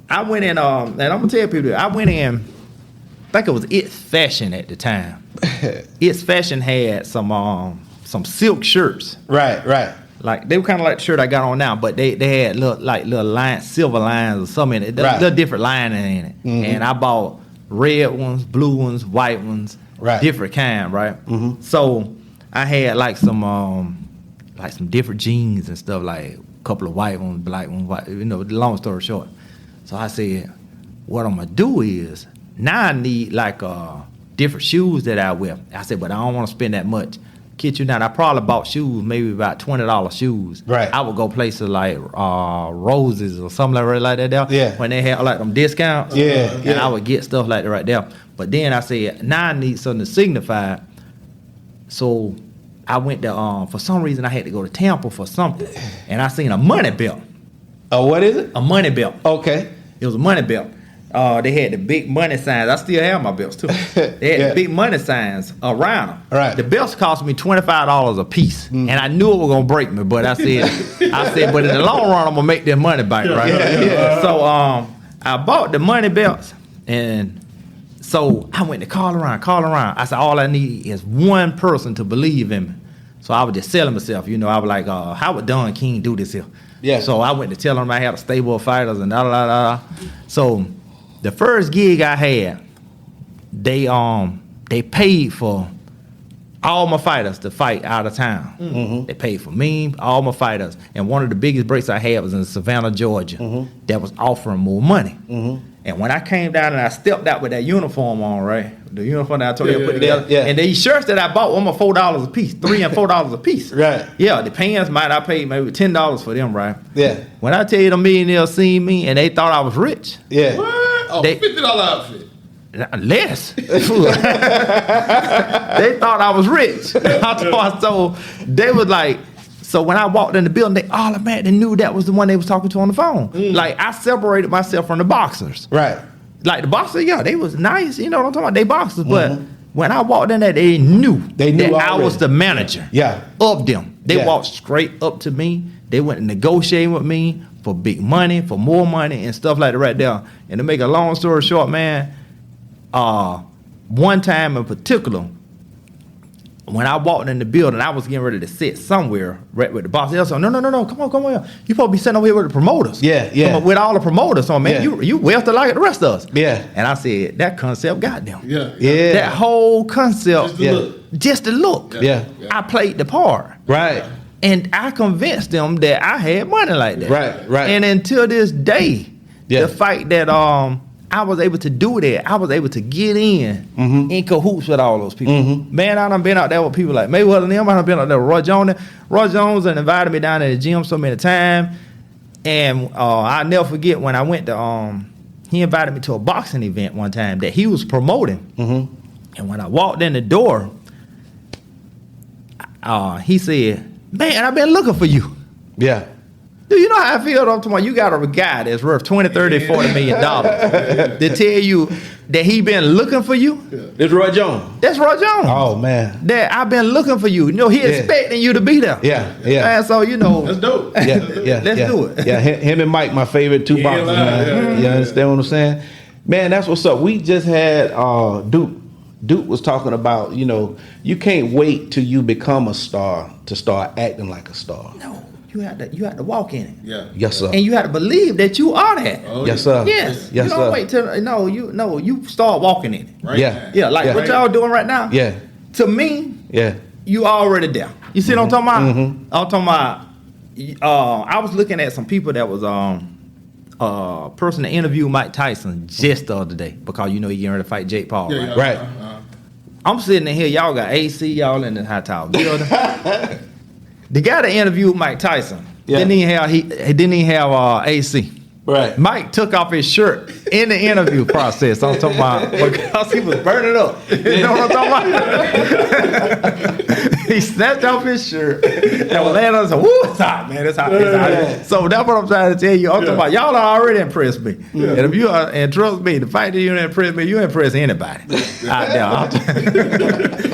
I went in, and I'm going to tell people, I went in, I think it was It's Fashion at the time. It's Fashion had some silk shirts. Right. Like, they were kind of like the shirt I got on now, but they had little lines, silver lines or something in it. Little different lining in it. And I bought red ones, blue ones, white ones. Right. Different kind, right? So I had like some different jeans and stuff, like a couple of white ones, black ones, long story short. So I said, what I'm gonna do is, now I need like different shoes that I wear. I said, but I don't want to spend that much. Kid you not, I probably bought shoes, maybe about $20 shoes. Right. I would go places like Roses or something like that there. Yeah. When they had like them discounts. And I would get stuff like that right there. But then I said, now I need something to signify. So I went to, for some reason I had to go to Tampa for something. And I seen a money belt. Oh, what is it? A money belt. Okay. It was a money belt. They had the big money signs. I still have my belts too. They had the big money signs around them. Right. The belts cost me $25 a piece, and I knew it was gonna break me. But I said, but in the long run, I'm gonna make that money back, right? So I bought the money belts, and so I went to call around. I said, all I need is one person to believe in me. So I was just selling myself. I was like, how would Don King do this here? Yeah. So I went to tell them I had a stable of fighters and da da da da. So the first gig I had, they paid for all my fighters to fight out of town. Mm-hmm. They paid for me, all my fighters. And one of the biggest breaks I had was in Savannah, Georgia, that was offering more money. And when I came down and I stepped out with that uniform on, right? The uniform that I told you to put together. Yeah. And the shirts that I bought were $4 a piece, $3 and $4 a piece. Right. Yeah, the pants, I paid maybe $10 for them, right? Yeah. When I tell you the millionaires seen me and they thought I was rich. Yeah. What? Oh, They- $50 outfit. Less. They thought I was rich. So they was like, so when I walked in the building, they automatically knew that was the one they was talking to on the phone. Like I separated myself from the boxers. Right. Like the boxers, yeah, they was nice, you know what I'm talking about? They boxers, but when I walked in there, they knew that I already. was the manager Yeah. of them. They Yeah. walked straight up to me. They went negotiating with me for big money, for more money, and stuff like that right there. And to make a long story short, man, one time in particular, when I walked in the building, I was getting ready to sit somewhere right with the boss. They was like, no, come on. You supposed to be sitting over here with the promoters. Yeah. Come on, with all the promoters. So, man, Yeah. you wealthy like the rest of us. Yeah. And I said, that concept got them. Yeah. Yeah. That whole concept. Just the look. Just the look. Yeah. I played the part. Right. And I convinced them that I had money like that. Right. And until this day, Yeah. the fact that I was able to do that, I was able to get in cahoots with all those people. Man, I done been out there with people like Mayweather and them. I done been out there with Roy Jones. Roy Jones done invited me down to the gym so many times. And I'll never forget when I went to, he invited me to a boxing event one time that he was promoting. And when I walked in the door, he said, man, I've been looking for you. Yeah. Do you know how I feel? I'm talking about you got a guy that's worth $20, $30, $40 million to tell you that he been looking for you. This Roy Jones. That's Roy Jones. Oh man. That I've been looking for you. You know, he expecting you to be there. Yeah. And so, you know. That's dope. Yeah. Let's do it. Yeah. Him and Mike, my favorite two boxers, man. You understand what I'm saying? Man, that's what's up. We just had Duke. Duke was talking about, you know, you can't wait till you become a star to start acting like a star. No, you had to walk in it. Yeah. Yes, sir. And you have to believe that you are that. Oh, Yes, sir. Yes. Yes, you don't sir. wait till you start walking in it. Right. Yeah. Yeah, like what y'all doing right now. Yeah. To me, Yeah. you already there. You see what I'm talking about? I'm talking about. I was looking at some people that was person that interviewed Mike Tyson just the other day because you know he getting ready to fight Jake Paul. Yeah, Right? yeah. Right. I'm sitting in here, y'all got AC, y'all in the high tower building. The guy that interviewed Mike Tyson didn't even have AC. Right. Mike took off his shirt in the interview process. I'm talking about because he was burning up. You know what I'm talking about? He snatched off his shirt and was laying on and said, woo, it's hot, man. It's hot. It's hot. So that's what I'm trying to tell you. I'm talking about y'all already impressed me. And if you are, and trust me, the fact that you impress me, you impress anybody out there.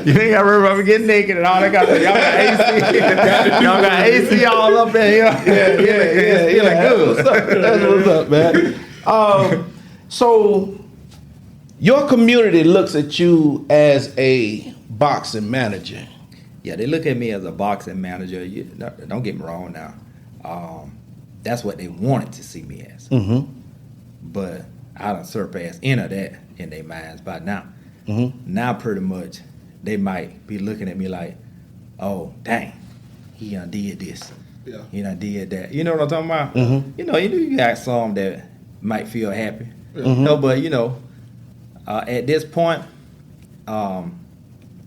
You ain't got to worry about me getting naked and all that kind of stuff. Y'all got AC. Y'all got AC all up there. Yeah. It's feeling good. That's what's up, man. So your community looks at you as a boxing manager. Yeah, they look at me as a boxing manager. Don't get me wrong now. That's what they wanted to see me as. But I done surpassed any of that in their minds by now. Now pretty much they might be looking at me like, oh, dang, he done did this. Yeah. He done did that. You know what I'm talking about? You know, you got some that might feel happy. No, but you know, at this point, I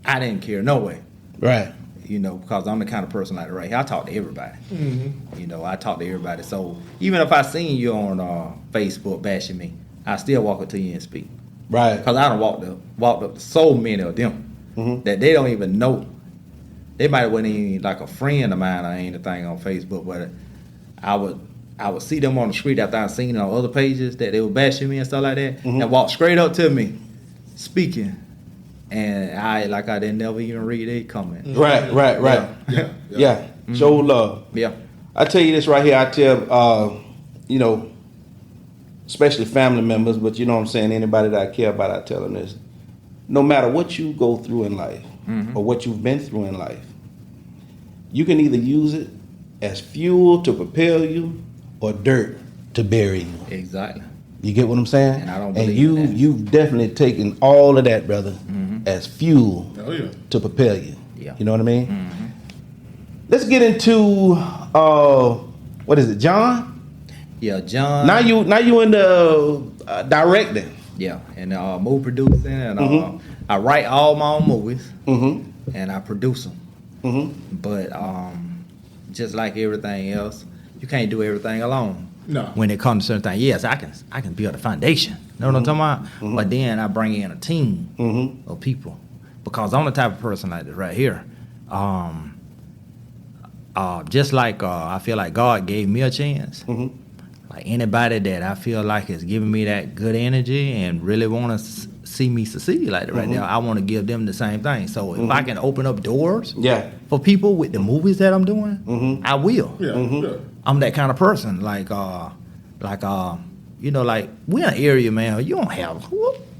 didn't care no way. Right. You know, because I'm the kind of person like that right here. I talk to everybody. You know, I talk to everybody. So even if I seen you on Facebook bashing me, I still walk up to you and speak. Right. Because I done walked up to so many of them that they don't even know. They might have wasn't even like a friend of mine or anything on Facebook, but I would see them on the street after I seen it on other pages that they were bashing me and stuff like that, and walk straight up to me, speaking. And I didn't never even read a comment. Right. Yeah. Show love. Yeah. I tell you this right here. I tell, you know, especially family members, but you know what I'm saying, anybody that I care about, I tell them this. No matter what you go through in life or what you've been through in life, you can either use it as fuel to propel you or dirt to bury you. Exactly. You get what I'm saying? And I don't And believe you in that. you've definitely taken all of that, brother, as fuel Oh yeah. to propel you. Yeah. You know what I mean? Let's get into what is it, John? Yeah, John. Now you in the directing. Yeah, and movie producing, and I write all my own movies, and I produce them. But just like everything else, you can't do everything alone. No. When it comes to certain things, yes, I can build a foundation. You know what I'm talking about? But then I bring in a team of people because I'm the type of person like this right here. Just like I feel like God gave me a chance. Like anybody that I feel like is giving me that good energy and really want to see me succeed like that right now, I want to give them the same thing. So if I can open up doors for people with the movies that I'm doing, I will. Yeah. I'm that kind of person. Like you know, like we're in an area, man. You don't have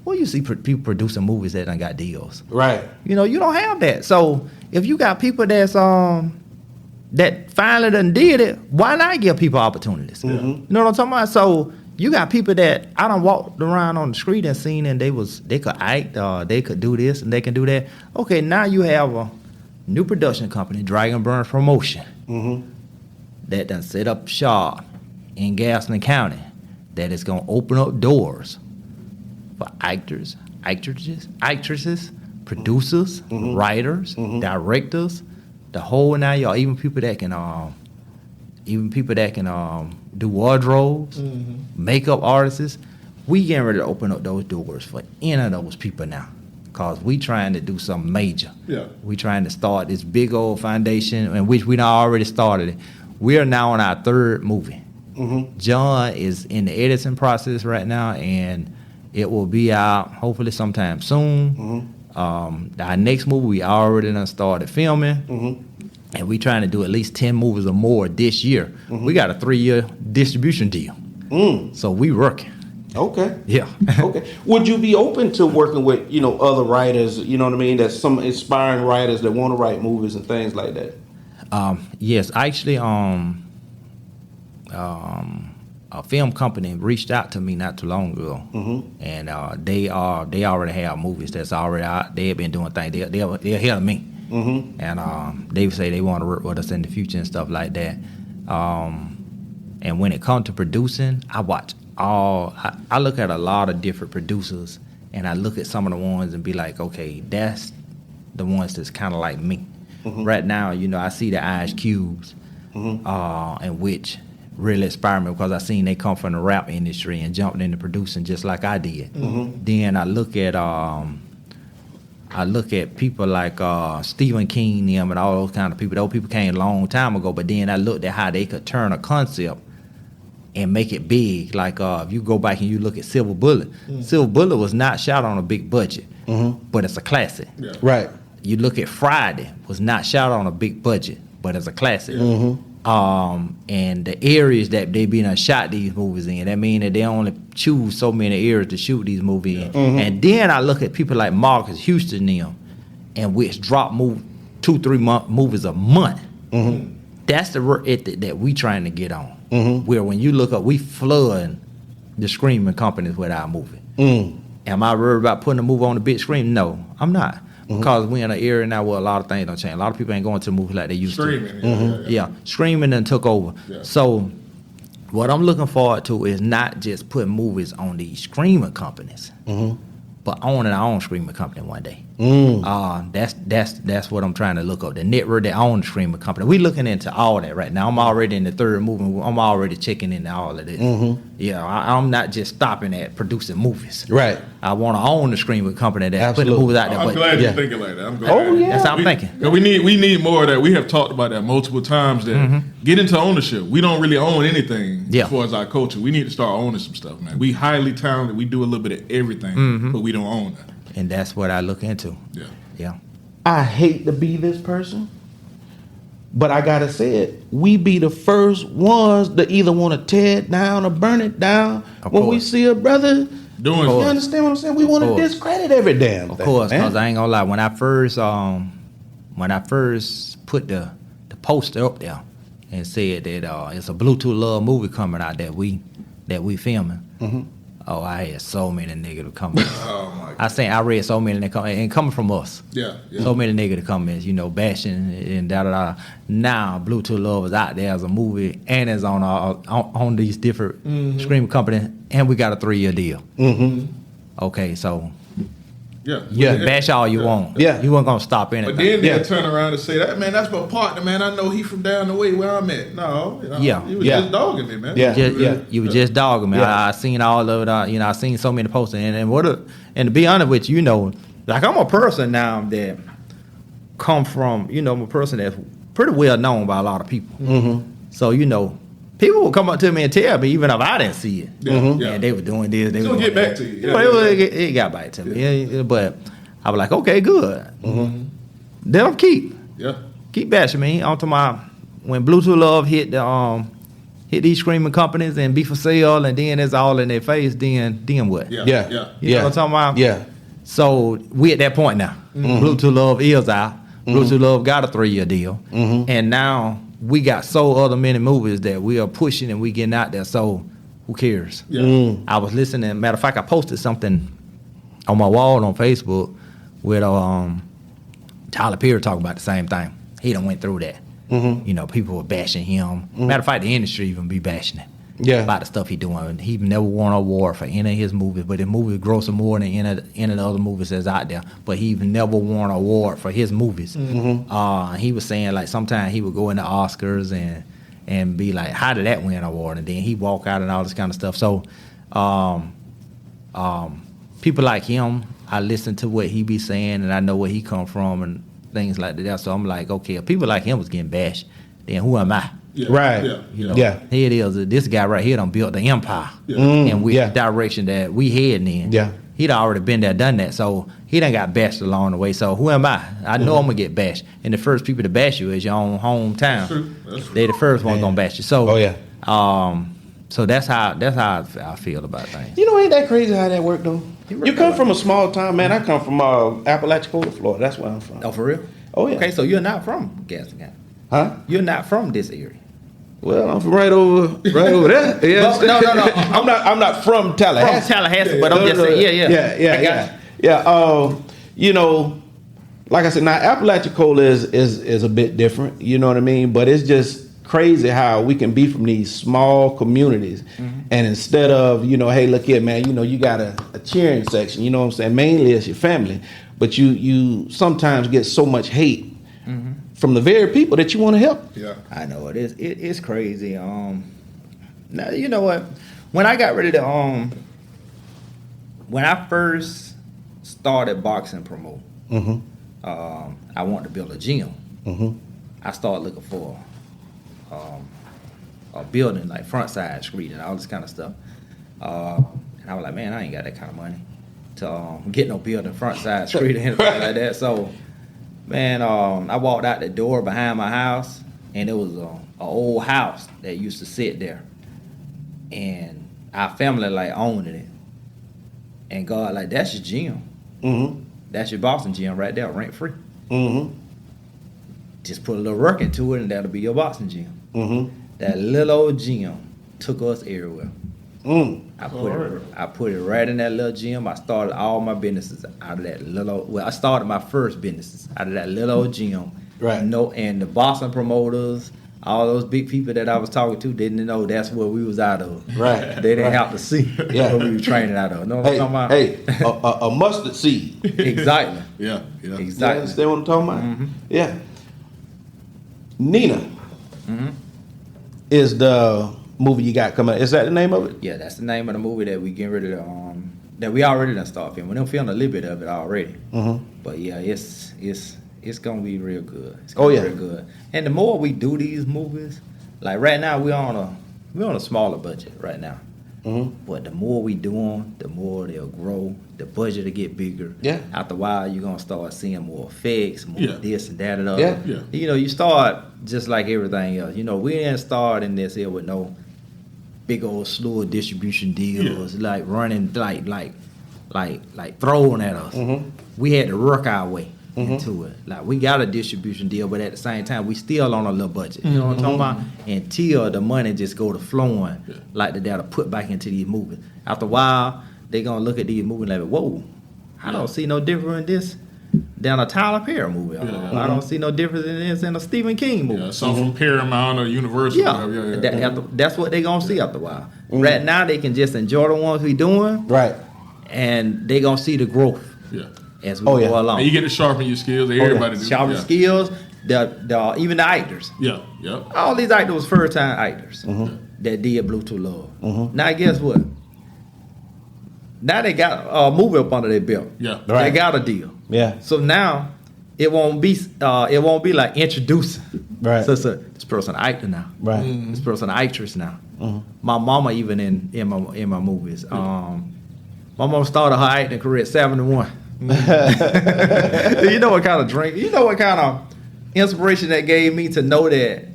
where you see people producing movies that done got deals. Right. You know, you don't have that. So if you got people that's that finally done did it, why not give people opportunities? You know what I'm talking about? So you got people that I done walked around on the street and seen, and they could act, they could do this and they can do that. Okay, now you have a new production company, Dragon Burn Promotion, that done set up shop in Gaston County that is gonna open up doors for actors, actresses, producers, writers, directors, the whole 9 y'all, even people that can do wardrobes, makeup artists. We getting ready to open up those doors for any of those people now, cause we trying to do something major. Yeah. We trying to start this big old foundation, in which we done already started it. We are now on our third movie. John is in the editing process right now, and it will be out hopefully sometime soon. Our next movie we already done started filming, and we trying to do at least 10 movies or more this year. We got a 3-year distribution deal, so we working. Okay. Yeah. Okay. Would you be open to working with, other writers, you know what I mean? That's some inspiring writers that want to write movies and things like that. Yes, actually, a film company reached out to me not too long ago, and they already have movies that's already out. They have been doing things. They're ahead of me, and they say they want to work with us in the future and stuff like that. And when it comes to producing, I look at a lot of different producers, and I look at some of the ones and be like, okay, that's the ones that's kind of like me. Right now, I see the Ice Cubes, in which really inspire me because I seen they come from the rap industry and jumped into producing just like I did. Then I look at people like Stephen King, them, and all those kind of people. Those people came a long time ago, but then I looked at how they could turn a concept and make it big. Like if you go back and you look at Silver Bullet, Silver Bullet was not shot on a big budget, but it's a classic. Yeah. Right. You look at Friday, was not shot on a big budget, but it's a classic. And the areas that they been shot these movies in, that mean that they only choose so many areas to shoot these movies in. And then I look at people like Marcus Houston them, and which drop 2-3 movies a month. That's the work ethic that we trying to get on. Where when you look up, we flood the streaming companies with our movie. Am I worried about putting a movie on the big screen? No, I'm not. Because we're in an era now where a lot of things don't change. A lot of people ain't going to the movies like they used Streaming. to. Yeah, streaming done took over. Yeah. So what I'm looking forward to is not just putting movies on these streaming companies, but owning our own streaming company one day. That's what I'm trying to look up. The network that owns the streaming company. We looking into all that right now. I'm already in the third movie. I'm already checking into all of this. Yeah, I'm not just stopping at producing movies. Right. I want to own the streaming company that put the Absolutely. movies out there. I'm but glad yeah. you're thinking like that. I'm glad. Oh, yeah. That's how I'm thinking. Yeah, we need more of that. We have talked about that multiple times. That get into ownership. We don't really own anything as far as our culture. We need to start owning some stuff, man. We highly talented. We do a little bit of everything, but we don't own that. And that's what I look into. Yeah. Yeah. I hate to be this person, but I gotta say it. We be the first ones that either want to tear it down or burn it down Of when we course. see a brother. Doing You stuff. understand what I'm saying? We want to course. discredit every damn Of thing. course, man. because I ain't gonna lie. When I first put the poster up there, and said that it's a Bluetooth Love movie coming out that we filming. Mm-hmm. Oh, I had so many negative comments. Oh my God. I read so many and coming from us. Yeah. So many negative comments, bashing and da. Now Bluetooth Love is out there as a movie and is on these different streaming companies, and we got a 3-year deal. Mm-hmm. Okay, so you can bash all you want. Yeah, you weren't gonna stop anything. But then they'll turn around and say, "That man, that's my partner, man. I know he from down the way where I'm at." No, you was just dogging me, man. You were just dogging me. I seen all of it. I seen so many posts, and to be honest with you, like I'm a person now that come from, I'm a person that's pretty well known by a lot of people. Mm-hmm. So people will come up to me and tell me, even if I didn't see it. And they were doing this. They will get back to you. It got back to me. Yeah, but I was like, okay, good. Mm-hmm. Let them keep bashing me. On to when Bluetooth Love hit these streaming companies and be for sale, and then it's all in their face. Then what? Yeah. You know what I'm talking about? Yeah. So we at that point now. Mm-hmm. Bluetooth Love is out. Mm-hmm. Bluetooth Love got a 3-year deal, and now we got so other many movies that we are pushing and we getting out there. So who cares? Yeah. I was listening. Matter of fact, I posted something on my wall on Facebook with Tyler Perry talking about the same thing. He done went through that. Mm-hmm. People were bashing him. Mm-hmm. Matter of fact, the industry even be bashing it. Yeah. About the stuff he doing. He never won an award for any of his movies, but his movies grossing more than any of the other movies that's out there. But he even never won an award for his movies. Mm-hmm. He was saying like sometimes he would go into Oscars and be like, how did that win an award? And then he walk out and all this kind of stuff. So people like him, I listen to what he be saying and I know where he come from and things like that. So I'm like, okay, if people like him was getting bashed, then who am I? Yeah. Right. Here it is. This guy right here done built the empire. And with the direction that we heading in. Yeah. He'd already been there, done that. So he done got bashed along the way. So who am I? I know I'm gonna get bashed. And the first people to bash you is your own hometown. That's true. They the first one gonna bash you. So so that's how I feel about things. Ain't that crazy how that worked though? You come from a small town, man. I come from Apalachicola, Florida. That's where I'm from. Oh, for real? Oh yeah. Okay, so you're not from Gaston County. Huh? You're not from this area. Well, I'm from right over there. Yeah. No. I'm not from Tallahassee. From Tallahassee, but I'm just saying, yeah. Like I said, now Apalachicola is a bit different. You know what I mean? But it's just crazy how we can be from these small communities, and instead of hey, look here, man. You got a cheering section. You know what I'm saying? Mainly it's your family, but you sometimes get so much hate. From the very people that you want to help. Yeah, I know it is. It's crazy. Now you know what? When I got ready to when I first started boxing promote, I wanted to build a gym. I started looking for a building like front side street and all this kind of stuff. And I was like, man, I ain't got that kind of money to get no building front side street or anything like that. So. Man, I walked out the door behind my house, and it was an old house that used to sit there, and our family like owned it, and God like that's your gym, that's your boxing gym right there, rent free. Just put a little work into it, and that'll be your boxing gym. That little old gym took us everywhere. I put it right in that little gym. I started all my businesses out of that I started my first businesses out of that little old gym. Right. And the boxing promoters, all those big people that I was talking to didn't know that's where we was out of. Right. They didn't have to see where we were training out of. Know what I'm talking about? A mustard seed. Exactly. Yeah. Exactly. You understand what I'm talking about? Yeah. Nina is the movie you got coming. Is that the name of it? Yeah, that's the name of the movie that we getting ready to that we already done start filming. We done filmed a little bit of it already. But yeah, it's gonna be real good. It's gonna be real good. And the more we do these movies, like right now we're on a smaller budget right now. But the more we do them, the more they'll grow. The budget will get bigger. Yeah. After a while, you're gonna start seeing more effects, more this and that and other. Yeah. You start just like everything else. We didn't start in this here with no big old slew of distribution deals, like running, like throwing at us. We had to work our way. into it. Like we got a distribution deal, but at the same time, we still on a little budget. You know what I'm talking about? Until the money just go to flowing like that'll put back into these movies. After a while, they gonna look at these movies like, whoa, I don't see no difference in this than a Tyler Perry movie. I don't see no difference in this than a Stephen King movie. Yeah, some from Paramount or Universal. That's what they gonna see after a while. Right now, they can just enjoy the ones we doing. Right. And they gonna see the growth. Yeah. As we go along. And you get to sharpen your skills. Everybody do. Sharpen skills. Even the actors. Yeah. All these actors was first time actors that did Bluetooth Love. Now guess what? Now they got a movie up under their belt. Yeah. Right. They got a deal. Yeah. So now it won't be like introducing. Right. So this person an actor now. Right. This person an actress now. My mama even in my movies. My mama started her acting career at 71. You know what kind of drink? You know what kind of inspiration that gave me to know that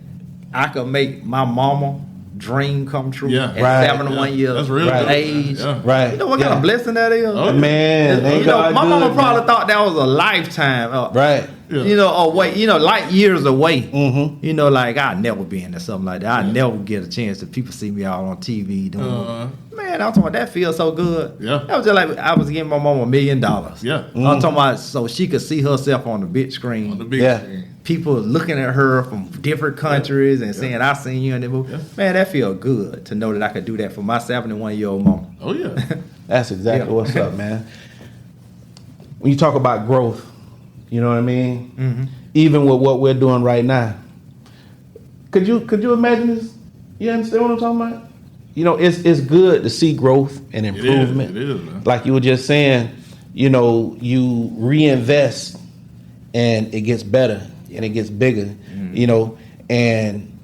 I could make my mama dream come true at 71 years That's real age. Right. You know what kind of blessing that is? Oh, man, you know, my mama probably thought that was a lifetime. Right. You know, away. You know, light years away. You know, like I'd never be into something like that. I'd never get a chance to people see me out on TV doing. Man, I'm talking about that feels so good. Yeah. That was just like I was giving my mama $1 million. Yeah. I'm talking about so she could see herself on the big screen. On the big screen. People looking at her from different countries and saying, I seen you in the movie. Man, that feel good to know that I could do that for my 71-year-old mama. Oh, yeah. That's exactly what's up, man. When you talk about growth, you know what I mean? Even with what we're doing right now. Could you imagine this? You understand what I'm talking about? You know, it's good to see growth and improvement. It is, man. Like you were just saying, you know, you reinvest and it gets better and it gets bigger, you know, and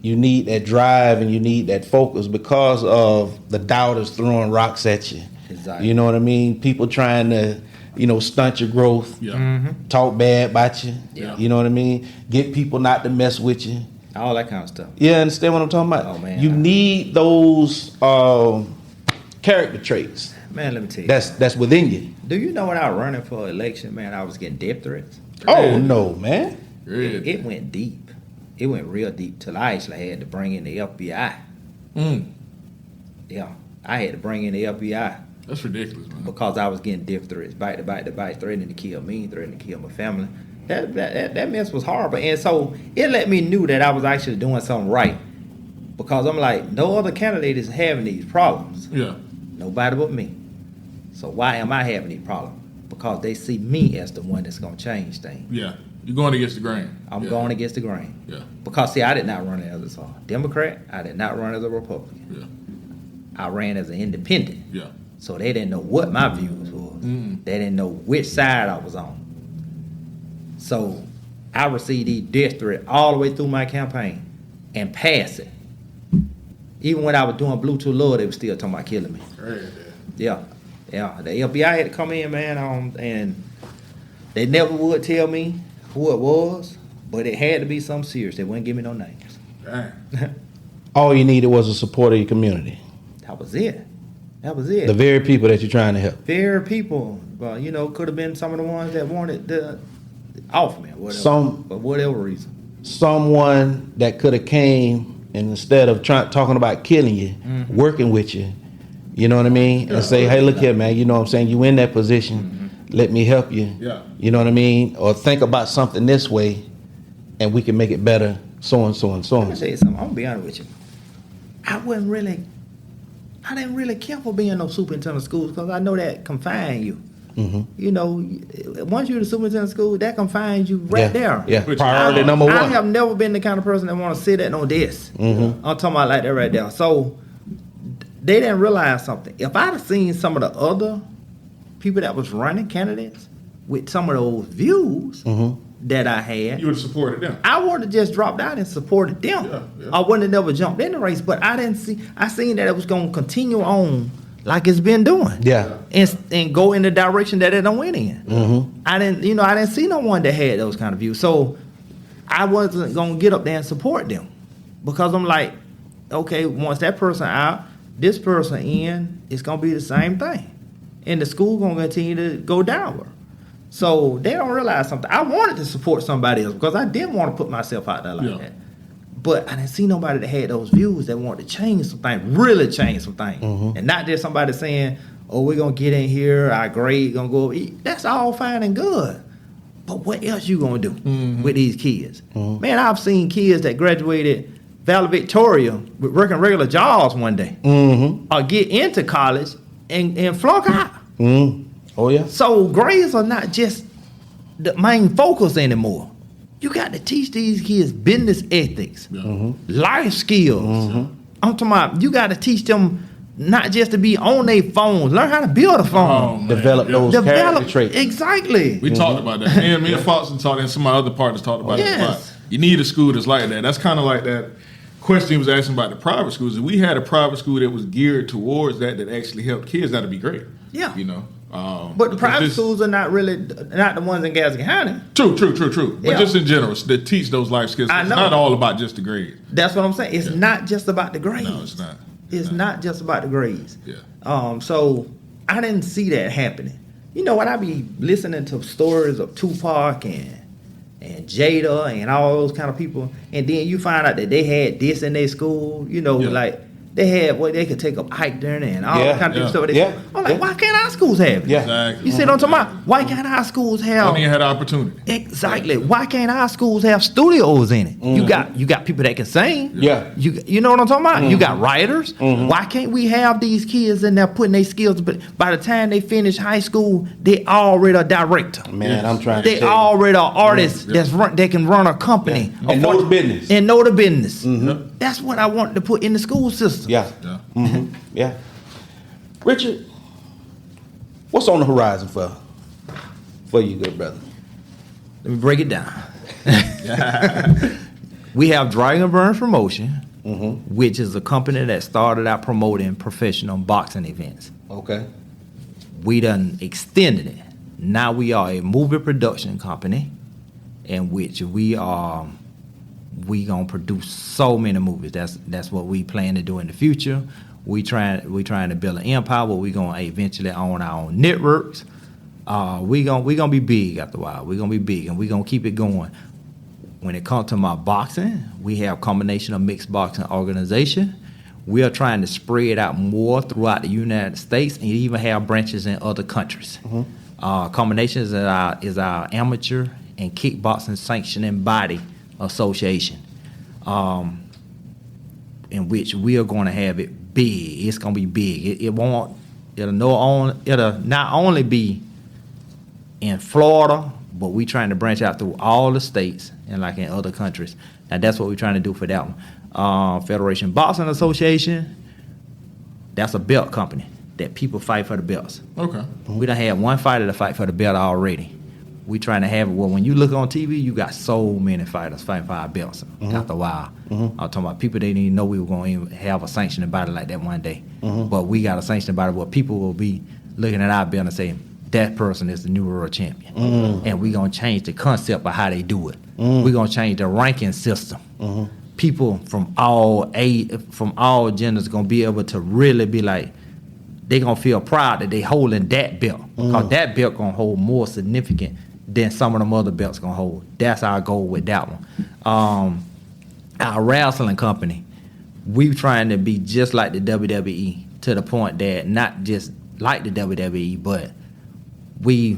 you need that drive and you need that focus because of the doubters throwing rocks at you. Exactly. You know what I mean? People trying to, you know, stunt your growth, talk bad about you, you know what I mean? Get people not to mess with you. All that kind of stuff. Yeah, understand what I'm talking about? Oh, man. You need those character traits. Man, let me tell you. That's within you. Do you know when I was running for election, man, I was getting death threats? Oh, no, man. It went deep. It went real deep till I actually had to bring in the FBI. Yeah, I had to bring in the FBI. That's ridiculous, man. Because I was getting death threats, back to back to back, threatening to kill me, threatening to kill my family. That mess was horrible. And so it let me knew that I was actually doing something right. Because I'm like, no other candidate is having these problems. Yeah. Nobody but me. So why am I having these problems? Because they see me as the one that's going to change things. Yeah. You're going against the grain. I'm going against the grain. Yeah. Because, see, I did not run as a Democrat. I did not run as a Republican. Yeah. I ran as an independent. Yeah. So they didn't know what my views was. They didn't know which side I was on. So I received these death threats all the way through my campaign and passed it. Even when I was doing Bluetooth Love, they were still talking about killing me. Yeah. The FBI had to come in, man, and they never would tell me who it was, but it had to be something serious. They wouldn't give me no names. All you needed was a support of your community. That was it. The very people that you're trying to help. Very people. Well, you know, could have been some of the ones that wanted to off me, whatever. For whatever reason. Someone that could have came and instead of talking about killing you, working with you, you know what I mean? And say, hey, look here, man, you know what I'm saying? You in that position. Let me help you. Yeah. You know what I mean? Or think about something this way and we can make it better, so and so and so Let on. me tell you something. I'm going to be honest with you. I didn't really care for being no superintendent of schools because I know that confines you. You know, once you're the superintendent of school, that confines you there. Yeah, priority number one. I have never been the kind of person that want to sit at no desk. I'm talking about like that right there. So they didn't realize something. If I'd have seen some of the other people that was running candidates with some of those views that I had, You would have supported them. I would have just dropped out and supported them. I wouldn't have never jumped in the race, but I seen that it was going to continue on like it's been doing. Yeah. And go in the direction that it don't went in. I didn't see no one that had those kind of views. So I wasn't going to get up there and support them because I'm like, okay, once that person out, this person in, it's going to be the same thing. And the school going to continue to go downward. So they don't realize something. I wanted to support somebody else because I didn't want to put myself out there like that. But I didn't see nobody that had those views that wanted to change some things, really change some things. And not just somebody saying, oh, we're going to get in here, our grade going to go. That's all fine and good. But what else you going to do with these kids? Man, I've seen kids that graduated valedictorian with working regular jobs one day or get into college and flunk out. Oh, yeah. So grades are not just the main focus anymore. You got to teach these kids business ethics, life skills. I'm talking about you got to teach them not just to be on their phones. Learn how to build a phone. Develop those character traits. Exactly. We talked about that. Me and Fox talked, and some of my other partners talked about it. You need a school that's like that. That's kind of like that question he was asking about the private schools. If we had a private school that was geared towards that actually helped kids, that'd be great. Yeah. You know. But the private schools are not the ones in Gadsden County. True. But just in general, they teach those life skills. It's not all about just the grades. That's what I'm saying. It's not just about the grades. No, it's not. It's not just about the grades. Yeah. So I didn't see that happening. You know what? I be listening to stories of Tupac and Jada and all those kind of people, and then you find out that they had this in their school. You know, like they had they could take up hike during and all kind of stuff. I'm like, why can't our schools have it? Exactly. You see what I'm talking about? Why can't our schools have? When you had the opportunity. Exactly. Why can't our schools have studios in it? You got people that can sing. You know what I'm talking about? You got writers. Why can't we have these kids in there putting their skills? But by the time they finish high school, they already a director. Man, I'm trying to. They already are artists they can run a company and know the business. And know the business. That's what I want to put in the school system. Yeah. Richard, what's on the horizon for you, good brother? Let me break it down. We have Dragon Burns Promotion, which is a company that started out promoting professional boxing events. Okay. We done extended it. Now we are a movie production company in which we gonna produce so many movies. That's what we plan to do in the future. We trying to build an empire where we gonna eventually own our own networks. We gonna be big after a while. We gonna be big and we gonna keep it going. When it comes to my boxing, we have a combination of mixed boxing organization. We are trying to spread out more throughout the United States and even have branches in other countries. Combinations is our amateur and kickboxing sanctioning body association, in which we are going to have it big. It's going to be big. It'll not only be in Florida, but we trying to branch out through all the states and like in other countries. Now that's what we're trying to do for that one. Federation Boxing Association, that's a belt company that people fight for the belts. Okay. We done had one fighter to fight for the belt already. We trying to have it. Well, when you look on TV, you got so many fighters fighting for our belts after a while. I'm talking about people they didn't even know we were going to have a sanctioning body like that one day. But we got a sanctioning body where people will be looking at our belt and saying, that person is the new world champion. And we're going to change the concept of how they do it. We're going to change the ranking system. People from all genders going to be able to really be like, they're going to feel proud that they holding that belt. Because that belt going to hold more significant than some of them other belts going to hold. That's our goal with that one. Our wrestling company, we trying to be just like the WWE to the point that not just like the WWE, but we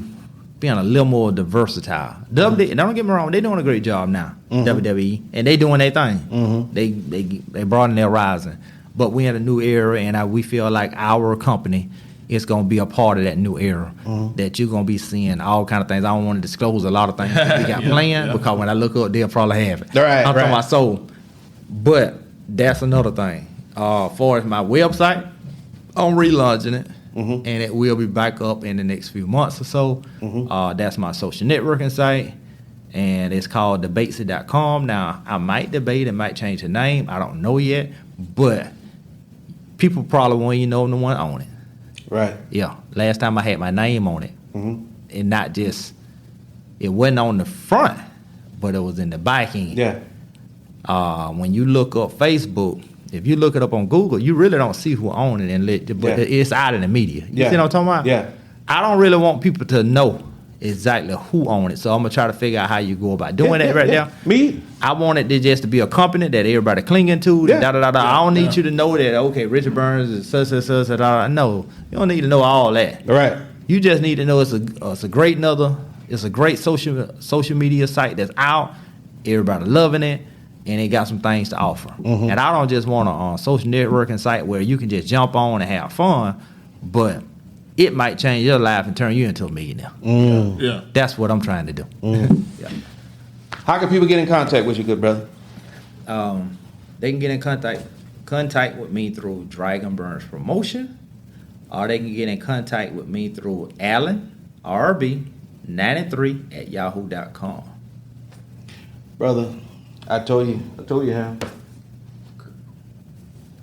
being a little more versatile. Don't get me wrong, they doing a great job now, WWE, and they doing their thing. They broaden their horizon. But we in a new era, and we feel like our company is going to be a part of that new era, that you're going to be seeing all kind of things. I don't want to disclose a lot of things that we got planned, because when I look up, they'll probably have it. I'm talking about so, but that's another thing. As far as my website, I'm relaunching it, and it will be back up in the next few months or so. That's my social networking site, and it's called debatesy.com. Now, I might debate and might change the name. I don't know yet, but people probably won't even know I'm the one on it. Right. Yeah. Last time I had my name on it, and not just, it wasn't on the front, but it was in the back end. Yeah. When you look up Facebook, if you look it up on Google, you really don't see who owned it, but it's out in the media. You see what I'm talking about? Yeah. I don't really want people to know exactly who own it. So I'm gonna try to figure out how you go about doing that right now. Me? I want it to just to be a company that everybody clinging to. Yeah. Da, da, da, da. I don't need you to know that, okay, Richard Burns is such. No, you don't need to know all that. All right. You just need to know it's a great social media site that's out. Everybody loving it, and it got some things to offer. Mm-hmm. And I don't just want a social networking site where you can just jump on and have fun, but it might change your life and turn you into a millionaire. Yeah. That's what I'm trying to do. Yeah. How can people get in contact with you, good brother? They can get in contact with me through Dragon Burns Promotion, or they can get in contact with me through Allen RB93@yahoo.com. Brother, I told you how.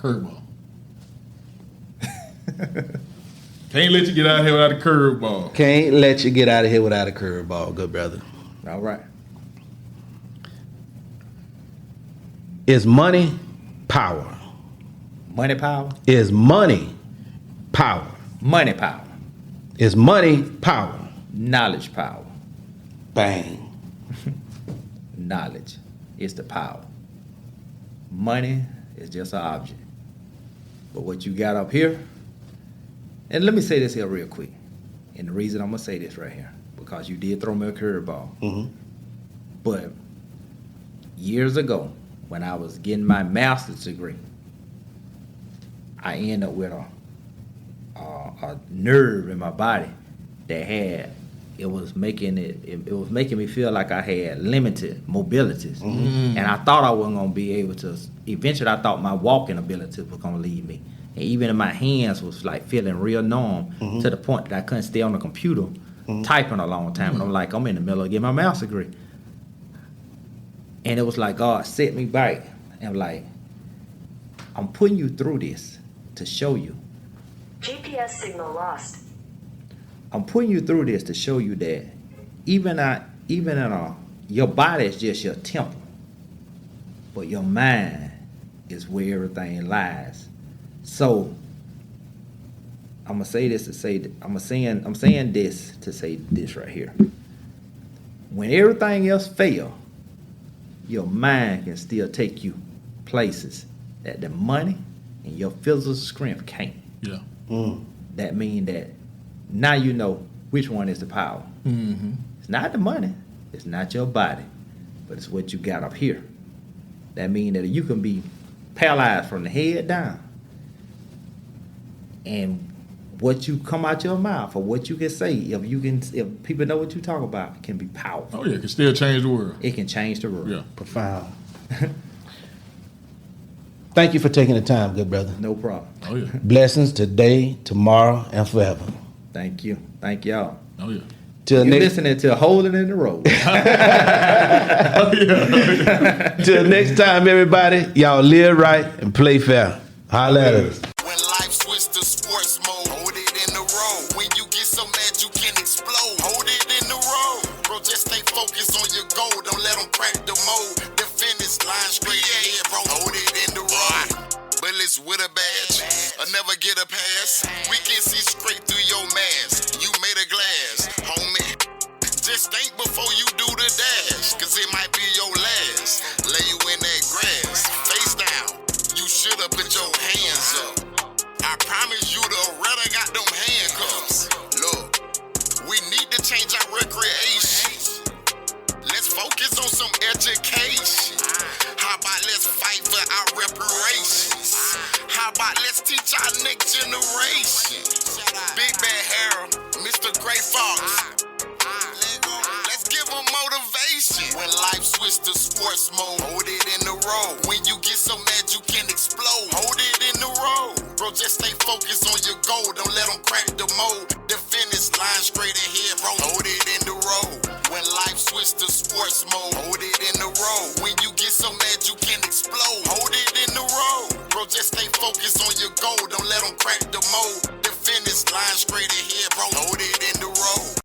Curveball. Can't let you get out of here without a curveball. Can't let you get out of here without a curveball, good brother. All right. Is money power? Money power? Is money power? Money power. Is money power? Knowledge power. Bang. Knowledge is the power. Money is just an object. But what you got up here, and let me say this here real quick. And the reason I'm going to say this right here, because you did throw me a curveball. Mm-hmm. But years ago, when I was getting my master's degree, I ended up with a nerve in my body that was making me feel like I had limited mobilities. Mm-hmm. And I thought I wasn't going to be able to. Eventually, I thought my walking ability was going to leave me. And even in my hands was like feeling real numb to the point that I couldn't stay on the computer typing a long time. And I'm like, I'm in the middle of getting my master's degree. And it was like God set me back and like, I'm putting you through this to show you. GPS signal lost. I'm putting you through this to show you that even your body is just your temple, but your mind is where everything lies. So I'm saying this to say this right here. When everything else fails, your mind can still take you places that the money and your physical strength can't. Yeah. That means that now you know which one is the power. Mm-hmm. It's not the money. It's not your body. But it's what you got up here. That means that you can be paralyzed from the head down. And what you come out your mouth or what you can say, if people know what you talk about, can be powerful. Oh yeah, it can still change the world. It can change the world. Yeah. Profound. Thank you for taking the time, good brother. No problem. Oh yeah. Blessings today, tomorrow, and forever. Thank you. Thank y'all. Oh yeah. Till You're next, listening to Holding in the Road. till next time, everybody, y'all live right and play fair. Holla at us. When life switch to sports mode, hold it in the road. When you get so mad you can explode, hold it in the road. Bro, just stay focused on your goal. Don't let them crack the mold. The finish line straight ahead, bro. Hold it in the road. Bullets with a badge, or never get a pass. We can see straight through your mask. You made a glass, homie. Just think before you do the dash, cause it might be your last. Lay you in that grass, face down. You should've put your hands up. I promise you the Retta got them handcuffs. Look, we need to change our recreation. Let's focus on some education. How about let's fight for our reparations? How about let's teach our next generation? Big Bad Harold, Mr. Gray Fox. Let's give them motivation. When life switch to sports mode, hold it in the road. When you get so mad you can explode, hold it in the road. Bro, just stay focused on your goal. Don't let them crack the mold. The finish line straight ahead, bro. Hold it in the road. When life switch to sports mode, hold it in the road. When you get so mad you can explode, hold it in the road. Bro, just stay focused on your goal. Don't let them crack the mold. The finish line straight ahead, bro. Hold it in the